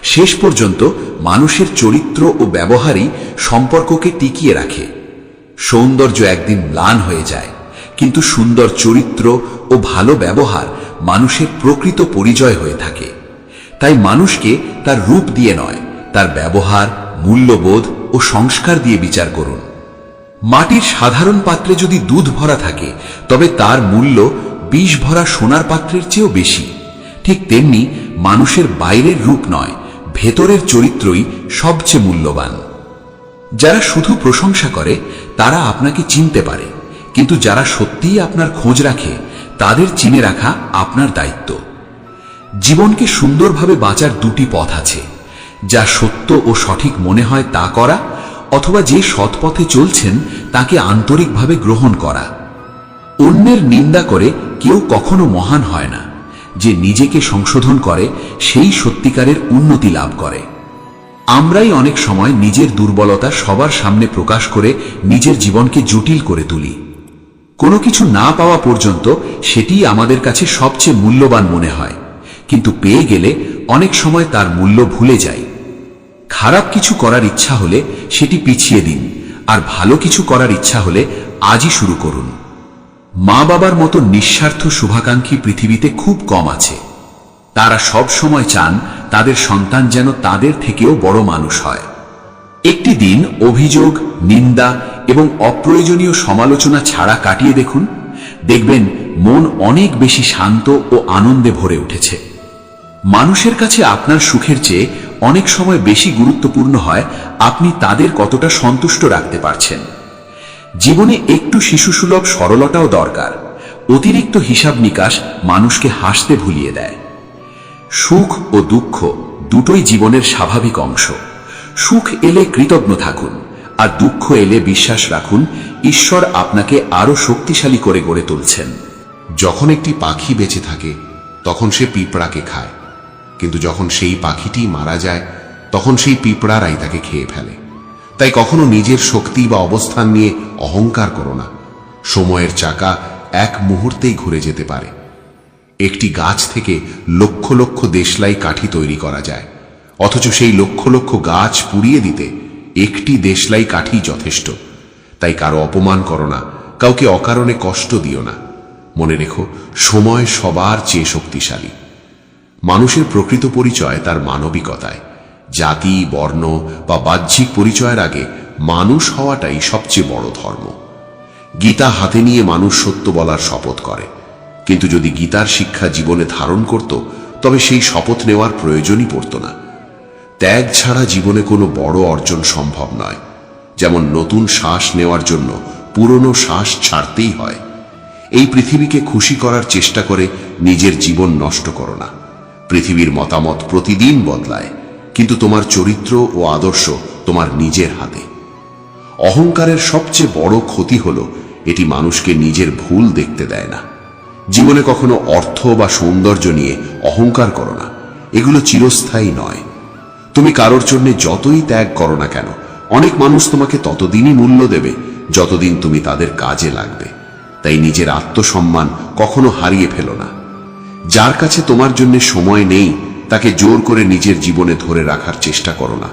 শেষ পর্যন্ত মানুষের চরিত্র ও ব্যবহারই সম্পর্ককে টিকিয়ে রাখে। সৌন্দর্য একদিন ম্লান হয়ে যায়, কিন্তু সুন্দর চরিত্র ও ভালো ব্যবহার মানুষের প্রকৃত পরিচয় হয়ে থাকে। তাই মানুষকে তার রূপ দিয়ে নয়, তার ব্যবহার, মূল্যবোধ ও সংস্কার দিয়ে বিচার করুন। মাটির সাধারণ পাত্রে যদি দুধ ভরা থাকে, তবে তার মূল্য বিষ ভরা সোনার পাত্রের চেয়েও বেশি। ঠিক তেমনি মানুষের বাইরের রূপ নয়, ভেতরের চরিত্রই সবচেয়ে মূল্যবান। যারা শুধু প্রশংসা করে তারা আপনাকে চিনতে পারে, কিন্তু যারা সত্যিই আপনার খোঁজ রাখে তাদের চিনে রাখা আপনার দায়িত্ব। জীবনকে সুন্দরভাবে বাঁচার দুটি পথ আছে, যা সত্য ও সঠিক মনে হয় তা করা, অথবা যে সৎ পথে চলছেন তাকে আন্তরিকভাবে গ্রহণ করা। অন্যের নিন্দা করে কেউ কখনো মহান হয় না। যে নিজেকে সংশোধন করে সেই সত্যিকারের উন্নতি লাভ করে। আমরাই অনেক সময় নিজের দুর্বলতা সবার সামনে প্রকাশ করে নিজের জীবনকে জটিল করে তুলি। কোনো কিছু না পাওয়া পর্যন্ত সেটিই আমাদের কাছে সবচেয়ে মূল্যবান মনে হয়, কিন্তু পেয়ে গেলে অনেক সময় তার মূল্য ভুলে যাই। খারাপ কিছু করার ইচ্ছা হলে সেটি পিছিয়ে দিন, আর ভালো কিছু করার ইচ্ছা হলে আজই শুরু করুন। মা বাবার মতো নিঃস্বার্থ শুভাকাঙ্ক্ষী পৃথিবীতে খুব কম আছে। তারা সব সময় চান তাদের সন্তান যেন তাদের থেকেও বড় মানুষ হয়। একটি দিন অভিযোগ, নিন্দা এবং অপ্রয়োজনীয় সমালোচনা ছাড়া কাটিয়ে দেখুন, দেখবেন মন অনেক বেশি শান্ত ও আনন্দে ভরে উঠেছে। মানুষের কাছে আপনার সুখের চেয়ে অনেক সময় বেশি গুরুত্বপূর্ণ হয় আপনি তাদের কতটা সন্তুষ্ট রাখতে পারছেন। জীবনে একটু শিশুসুলভ সরলতাও দরকার। অতিরিক্ত হিসাব নিকাশ মানুষকে হাসতে ভুলিয়ে দেয়। সুখ ও দুঃখ দুটোই জীবনের স্বাভাবিক অংশ। সুখ এলে কৃতজ্ঞ থাকুন, আর দুঃখ এলে বিশ্বাস রাখুন ঈশ্বর আপনাকে আরো শক্তিশালী করে গড়ে তুলছেন। যখন একটি পাখি বেঁচে থাকে তখন সে পিঁপড়াকে খায়, কিন্তু যখন সেই পাখিটি মারা যায় তখন সেই পিঁপড়ারাই তাকে খেয়ে ফেলে। তাই কখনো নিজের শক্তি বা অবস্থান নিয়ে অহংকার করো না। সময়ের চাকা এক মুহূর্তেই ঘুরে যেতে পারে। একটি গাছ থেকে লক্ষ লক্ষ দেশলাই কাঠি তৈরি করা যায়, অথচ সেই লক্ষ লক্ষ গাছ পুড়িয়ে দিতে একটি দেশলাই কাঠি যথেষ্ট। তাই কারো অপমান করো না, কাউকে অকারণে কষ্ট দিও না। মনে রেখো, সময় সবার চেয়ে শক্তিশালী। মানুষের প্রকৃত পরিচয় তার মানবিকতায়। জাতি, বর্ণ বা বাহ্যিক পরিচয়ের আগে মানুষ হওয়াটাই সবচেয়ে বড় ধর্ম। গীতা হাতে নিয়ে মানুষ সত্য বলার শপথ করে, কিন্তু যদি গীতার শিক্ষা জীবনে ধারণ করত তবে সেই শপথ নেওয়ার প্রয়োজনই পড়ত না। ত্যাগ ছাড়া জীবনে কোনো বড় অর্জন সম্ভব নয়। যেমন নতুন শ্বাস নেওয়ার জন্য পুরনো শ্বাস ছাড়তেই হয়। এই পৃথিবীকে খুশি করার চেষ্টা করে নিজের জীবন নষ্ট করো না। পৃথিবীর মতামত প্রতিদিন বদলায়, কিন্তু তোমার চরিত্র ও আদর্শ তোমার নিজের হাতে। অহংকারের সবচেয়ে বড় ক্ষতি হলো এটি মানুষকে নিজের ভুল দেখতে দেয় না। জীবনে কখনো অর্থ বা সৌন্দর্য নিয়ে অহংকার করো না, এগুলো চিরস্থায়ী নয়। তুমি কারোর জন্য যতই ত্যাগ করো না কেন, অনেক মানুষ তোমাকে ততদিনই মূল্য দেবে যতদিন তুমি তাদের কাজে লাগবে। তাই নিজের আত্মসম্মান কখনো হারিয়ে ফেলো না। যার কাছে তোমার জন্য সময় নেই তাকে জোর করে নিজের জীবনে ধরে রাখার চেষ্টা করো না।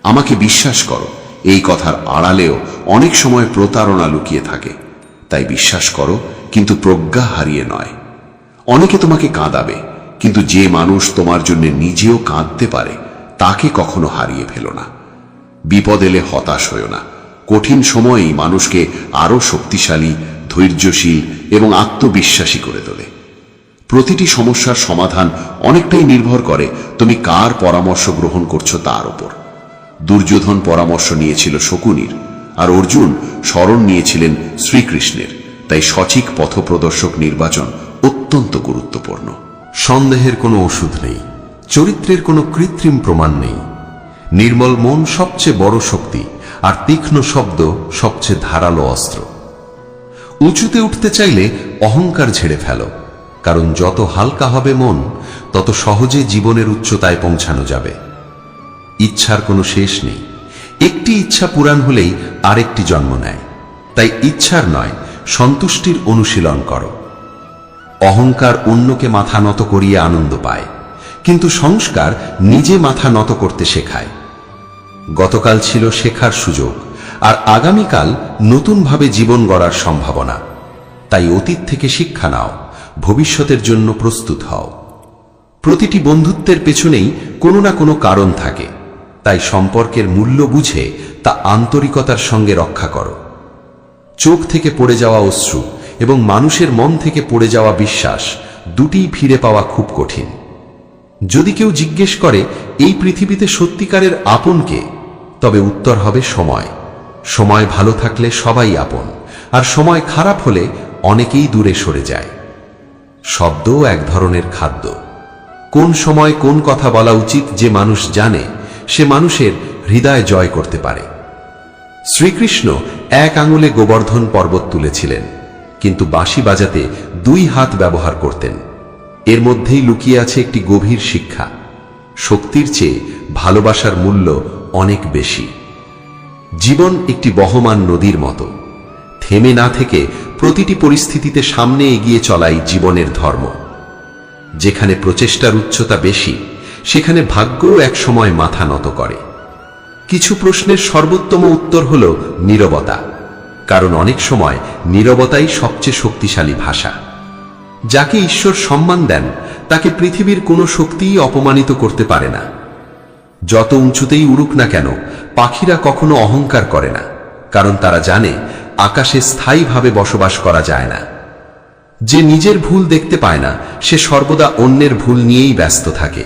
আমাকে বিশ্বাস করো, এই কথার আড়ালেও অনেক সময় প্রতারণা লুকিয়ে থাকে। তাই বিশ্বাস করো, কিন্তু প্রজ্ঞা হারিয়ে নয়। অনেকে তোমাকে কাঁদাবে, কিন্তু যে মানুষ তোমার জন্য নিজেও কাঁদতে পারে তাকে কখনো হারিয়ে ফেলো না। বিপদ এলে হতাশ হয়ো না। কঠিন সময়েই মানুষকে আরো শক্তিশালী, ধৈর্যশীল এবং আত্মবিশ্বাসী করে তোলে। প্রতিটি সমস্যার সমাধান অনেকটাই নির্ভর করে তুমি কার পরামর্শ গ্রহণ করছো তার উপর। দুর্যোধন পরামর্শ নিয়েছিল শকুনির, আর অর্জুন শরণ নিয়েছিলেন শ্রীকৃষ্ণের। তাই সঠিক পথপ্রদর্শক নির্বাচন অত্যন্ত গুরুত্বপূর্ণ। সন্দেহের কোনো ওষুধ নেই, চরিত্রের কোনো কৃত্রিম প্রমাণ নেই। নির্মল মন সবচেয়ে বড় শক্তি, আর তীক্ষ্ণ শব্দ সবচেয়ে ধারালো অস্ত্র। উঁচুতে উঠতে চাইলে অহংকার ঝেড়ে ফেলো, কারণ যত হালকা হবে মন তত সহজে জীবনের উচ্চতায় পৌঁছানো যাবে। ইচ্ছার কোনো শেষ নেই। একটি ইচ্ছা পূরণ হলেই আরেকটি জন্ম নেয়। তাই ইচ্ছার নয়, সন্তুষ্টির অনুশীলন করো। অহংকার অন্যকে মাথা নত করিয়ে আনন্দ পায়, কিন্তু সংস্কার নিজে মাথা নত করতে শেখায়। গতকাল ছিল শেখার সুযোগ, আর আগামীকাল নতুনভাবে জীবন গড়ার সম্ভাবনা। তাই অতীত থেকে শিক্ষা নাও, ভবিষ্যতের জন্য প্রস্তুত হও। প্রতিটি বন্ধুত্বের পেছনেই কোনো না কোনো কারণ থাকে, তাই সম্পর্কের মূল্য বুঝে তা আন্তরিকতার সঙ্গে রক্ষা করো। চোখ থেকে পড়ে যাওয়া অশ্রু এবং মানুষের মন থেকে পড়ে যাওয়া বিশ্বাস দুটিই ফিরে পাওয়া খুব কঠিন। যদি কেউ জিজ্ঞেস করে এই পৃথিবীতে সত্যিকারের আপন কে, তবে উত্তর হবে সময়। সময় ভালো থাকলে সবাই আপন, আর সময় খারাপ হলে অনেকেই দূরে সরে যায়। শব্দও এক ধরনের খাদ্য। কোন সময় কোন কথা বলা উচিত যে মানুষ জানে, সে মানুষের হৃদয় জয় করতে পারে। শ্রীকৃষ্ণ এক আঙুলে গোবর্ধন পর্বত তুলেছিলেন, কিন্তু বাঁশি বাজাতে 2 হাত ব্যবহার করতেন। এর মধ্যেই লুকিয়ে আছে একটি গভীর শিক্ষা। শক্তির চেয়ে ভালোবাসার মূল্য অনেক বেশি। জীবন একটি বহমান নদীর মতো। থেমে না থেকে প্রতিটি পরিস্থিতিতে সামনে এগিয়ে চলাই জীবনের ধর্ম। যেখানে প্রচেষ্টার উচ্চতা বেশি, সেখানে ভাগ্যও এক সময় মাথা নত করে। কিছু প্রশ্নের সর্বোত্তম উত্তর হল নীরবতা, কারণ অনেক সময় নীরবতাই সবচেয়ে শক্তিশালী ভাষা। যাকে ঈশ্বর সম্মান দেন, তাকে পৃথিবীর কোনো শক্তিই অপমানিত করতে পারে না। যত উঁচুতেই উড়ুক না কেন, পাখিরা কখনো অহংকার করে না, কারণ তারা জানে আকাশে স্থায়ীভাবে বসবাস করা যায় না। যে নিজের ভুল দেখতে পায় না, সে সর্বদা অন্যের ভুল নিয়েই ব্যস্ত থাকে।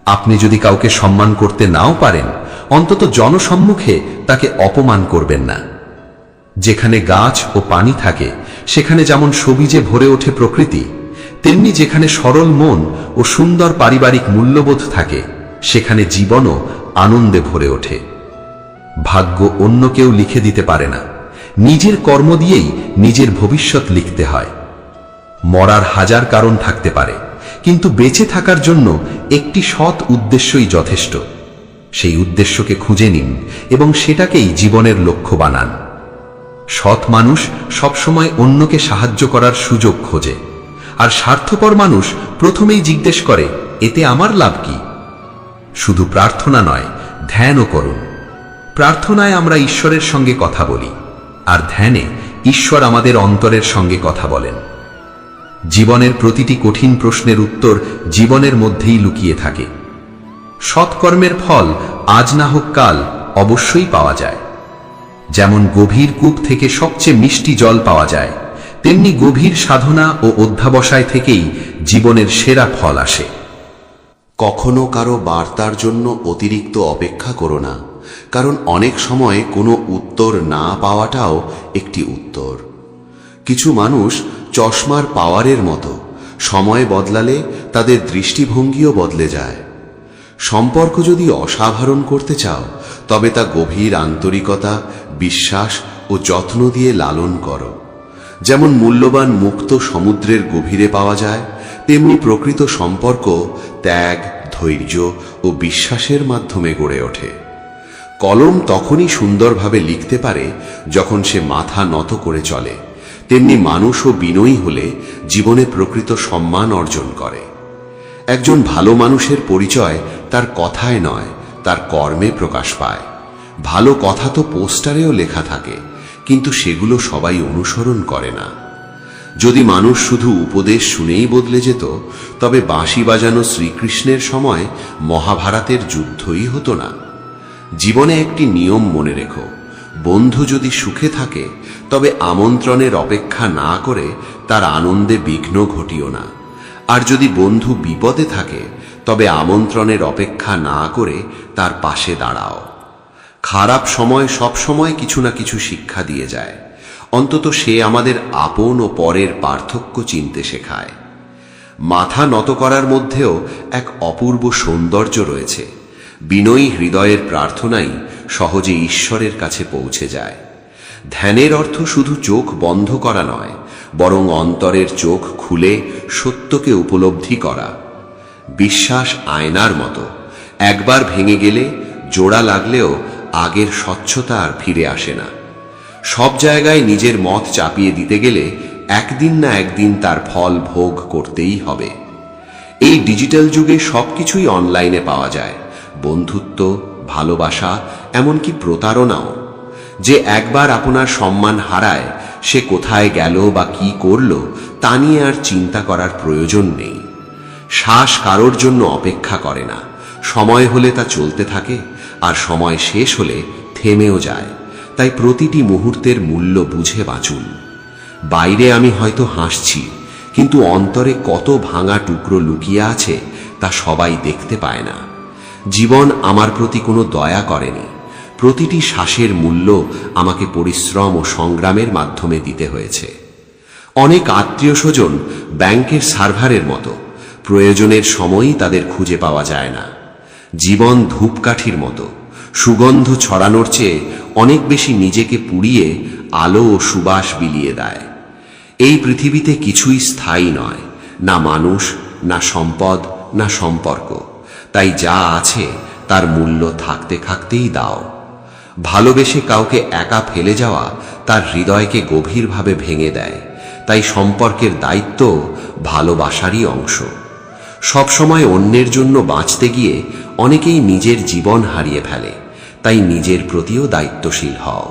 আপনি যদি কাউকে সম্মান করতে নাও পারেন, অন্তত জনসম্মুখে তাকে অপমান করবেন না। যেখানে গাছ ও পানি থাকে, সেখানে যেমন সবুজে ভরে ওঠে প্রকৃতি, তেমনি যেখানে সরল মন ও সুন্দর পারিবারিক মূল্যবোধ থাকে, সেখানে জীবনও আনন্দে ভরে ওঠে। ভাগ্য অন্য কেউ লিখে দিতে পারে না, নিজের কর্ম দিয়েই নিজের ভবিষ্যৎ লিখতে হয়। মরার হাজার কারণ থাকতে পারে, কিন্তু বেঁচে থাকার জন্য একটি সৎ উদ্দেশ্যই যথেষ্ট। সেই উদ্দেশ্যকে খুঁজে নিন এবং সেটাকেই জীবনের লক্ষ্য বানান। সৎ মানুষ সবসময় অন্যকে সাহায্য করার সুযোগ খোঁজে, আর স্বার্থপর মানুষ প্রথমেই জিজ্ঞেস করে, এতে আমার লাভ কি? শুধু প্রার্থনা নয়, ধ্যানও করুন। প্রার্থনায় আমরা ঈশ্বরের সঙ্গে কথা বলি, আর ধ্যানে ঈশ্বর আমাদের অন্তরের সঙ্গে কথা বলেন। জীবনের প্রতিটি কঠিন প্রশ্নের উত্তর জীবনের মধ্যেই লুকিয়ে থাকে। সৎকর্মের ফল আজ না হোক কাল অবশ্যই পাওয়া যায়। যেমন গভীর কূপ থেকে সবচেয়ে মিষ্টি জল পাওয়া যায়, তেমনি গভীর সাধনা ও অধ্যাবসায় থেকেই জীবনের সেরা ফল আসে। কখনো কারো বার্তার জন্য অতিরিক্ত অপেক্ষা করো না, কারণ অনেক সময় কোনো উত্তর না পাওয়াটাও একটি উত্তর। কিছু মানুষ চশমার পাওয়ারের মতো, সময় বদলালে তাদের দৃষ্টিভঙ্গিও বদলে যায়। সম্পর্ক যদি অসাধারণ করতে চাও, তবে তা গভীর আন্তরিকতা, বিশ্বাস ও যত্ন দিয়ে লালন করো। যেমন মূল্যবান মুক্ত সমুদ্রের গভীরে পাওয়া যায়, তেমনি প্রকৃত সম্পর্ক ত্যাগ, ধৈর্য ও বিশ্বাসের মাধ্যমে গড়ে ওঠে। কলম তখনই সুন্দরভাবে লিখতে পারে যখন সে মাথা নত করে চলে, তেমনি মানুষও বিনয়ী হলে জীবনে প্রকৃত সম্মান অর্জন করে। একজন ভালো মানুষের পরিচয় তার কথায় নয়, তার কর্মে প্রকাশ পায়। ভালো কথা তো পোস্টারেও লেখা থাকে, কিন্তু সেগুলো সবাই অনুসরণ করে না। যদি মানুষ শুধু উপদেশ শুনেই বদলে যেত, তবে বাঁশি বাজানো শ্রীকৃষ্ণের সময় মহাভারতের যুদ্ধই হতো না। জীবনে একটি নিয়ম মনে রেখো, বন্ধু যদি সুখে থাকে, তবে আমন্ত্রণের অপেক্ষা না করে তার আনন্দে বিঘ্ন ঘটিও না। আর যদি বন্ধু বিপদে থাকে, তবে আমন্ত্রণের অপেক্ষা না করে তার পাশে দাঁড়াও। খারাপ সময় সব সময় কিছু না কিছু শিক্ষা দিয়ে যায়, অন্তত সে আমাদের আপন ও পরের পার্থক্য চিনতে শেখায়। মাথা নত করার মধ্যেও এক অপূর্ব সৌন্দর্য রয়েছে। বিনয়ী হৃদয়ের প্রার্থনাই সহজে ঈশ্বরের কাছে পৌঁছে যায়। ধ্যানের অর্থ শুধু চোখ বন্ধ করা নয়, বরং অন্তরের চোখ খুলে সত্যকে উপলব্ধি করা। বিশ্বাস আয়নার মতো, একবার ভেঙে গেলে জোড়া লাগলেও আগের স্বচ্ছতা আর ফিরে আসে না। সব জায়গায় নিজের মত চাপিয়ে দিতে গেলে একদিন না একদিন তার ফল ভোগ করতেই হবে। এই ডিজিটাল যুগে সবকিছুই অনলাইনে পাওয়া যায়, বন্ধুত্ব, ভালোবাসা, এমনকি প্রতারণাও। যে একবার আপনার সম্মান হারায়, সে কোথায় গেল বা কি করল তা নিয়ে আর চিন্তা করার প্রয়োজন নেই। শ্বাস কারোর জন্য অপেক্ষা করে না, সময় হলে তা চলতে থাকে, আর সময় শেষ হলে থেমেও যায়। তাই প্রতিটি মুহূর্তের মূল্য বুঝে বাঁচুন। বাইরে আমি হয়তো হাসছি, কিন্তু অন্তরে কত ভাঙা টুকরো লুকিয়ে আছে তা সবাই দেখতে পায় না। জীবন আমার প্রতি কোনো দয়া করেনি। প্রতিটি শ্বাসের মূল্য আমাকে পরিশ্রম ও সংগ্রামের মাধ্যমে দিতে হয়েছে। অনেক আত্মীয় স্বজন ব্যাংকের সার্ভারের মতো, প্রয়োজনের সময়ই তাদের খুঁজে পাওয়া যায় না। জীবন ধূপকাঠির মতো, সুগন্ধ ছড়ানোর চেয়ে অনেক বেশি নিজেকে পুড়িয়ে আলো ও সুবাস বিলিয়ে দেয়। এই পৃথিবীতে কিছুই স্থায়ী নয়, না মানুষ, না সম্পদ, না সম্পর্ক। তাই যা আছে তার মূল্য থাকতে থাকতেই দাও। ভালোবেসে কাউকে একা ফেলে যাওয়া তার হৃদয়কে গভীরভাবে ভেঙে দেয়। তাই সম্পর্কের দায়িত্ব ভালোবাসারই অংশ। সবসময় অন্যের জন্য বাঁচতে গিয়ে অনেকেই নিজের জীবন হারিয়ে ফেলে। তাই নিজের প্রতিও দায়িত্বশীল হও।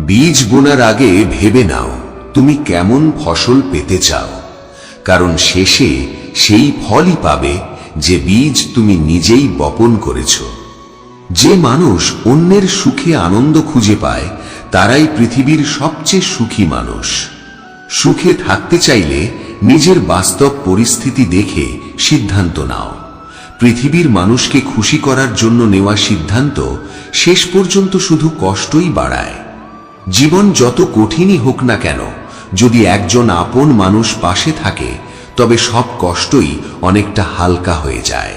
বীজ বোনার আগে ভেবে নাও তুমি কেমন ফসল পেতে চাও, কারণ শেষে সেই ফলই পাবে যে বীজ তুমি নিজেই বপন করেছ। যে মানুষ অন্যের সুখে আনন্দ খুঁজে পায় তারাই পৃথিবীর সবচেয়ে সুখী মানুষ। সুখে থাকতে চাইলে নিজের বাস্তব পরিস্থিতি দেখে সিদ্ধান্ত নাও। পৃথিবীর মানুষকে খুশি করার জন্য নেওয়া সিদ্ধান্ত শেষ পর্যন্ত শুধু কষ্টই বাড়ায়। জীবন যত কঠিনই হোক না কেন, যদি একজন আপন মানুষ পাশে থাকে তবে সব কষ্টই অনেকটা হালকা হয়ে যায়।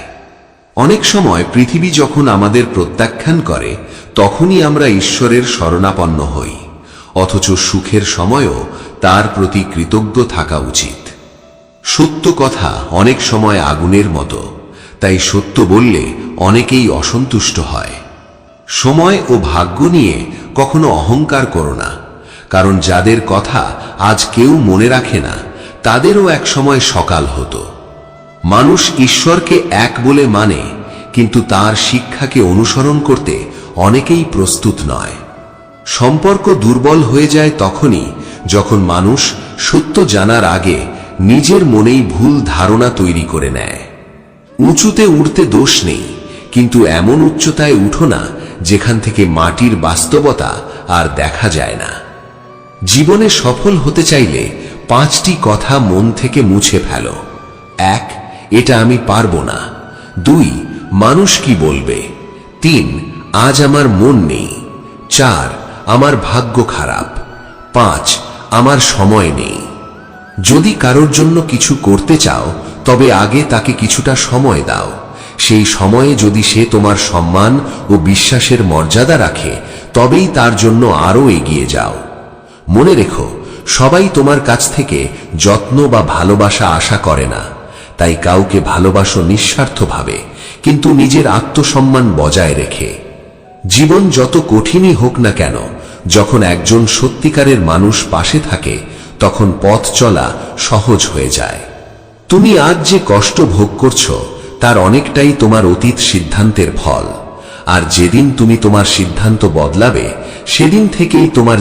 অনেক সময় পৃথিবী যখন আমাদের প্রত্যাখ্যান করে তখনই আমরা ঈশ্বরের শরণাপন্ন হই, অথচ সুখের সময়ও তার প্রতি কৃতজ্ঞ থাকা উচিত। সত্য কথা অনেক সময় আগুনের মতো, তাই সত্য বললে অনেকেই অসন্তুষ্ট হয়। সময় ও ভাগ্য নিয়ে কখনো অহংকার করো না, কারণ যাদের কথা আজ কেউ মনে রাখে না তাদেরও এক সময় সকাল হতো। মানুষ ঈশ্বরকে এক বলে মানে, কিন্তু তার শিক্ষাকে অনুসরণ করতে অনেকেই প্রস্তুত নয়। সম্পর্ক দুর্বল হয়ে যায় তখনই যখন মানুষ সত্য জানার আগে নিজের মনেই ভুল ধারণা তৈরি করে নেয়। উঁচুতে উঠতে দোষ নেই, কিন্তু এমন উচ্চতায় উঠো না যেখান থেকে মাটির বাস্তবতা আর দেখা যায় না। জীবনে সফল হতে চাইলে 5টি কথা মন থেকে মুছে ফেলো। 1. এটা আমি পারবো না। 2. মানুষ কি বলবে। 3. আজ আমার মন নেই। 4. আমার ভাগ্য খারাপ। 5. আমার সময় নেই। যদি কারোর জন্য কিছু করতে চাও তবে আগে তাকে কিছুটা সময় দাও। সেই সময়ে যদি সে তোমার সম্মান ও বিশ্বাসের মর্যাদা রাখে তবেই তার জন্য আরও এগিয়ে যাও। মনে রেখো, সবাই তোমার কাছ থেকে যত্ন বা ভালোবাসা আশা করে না। তাই কাউকে ভালোবাসো নিঃস্বার্থভাবে, কিন্তু নিজের আত্মসম্মান বজায় রেখে। জীবন যত কঠিনই হোক না কেন, যখন একজন সত্যিকারের মানুষ পাশে থাকে তখন পথ চলা সহজ হয়ে যায়। তুমি আজ যে কষ্ট ভোগ করছো তার অনেকটাই তোমার অতীত সিদ্ধান্তের ফল। আর যেদিন তুমি তোমার সিদ্ধান্ত বদলাবে সেদিন থেকেই তোমার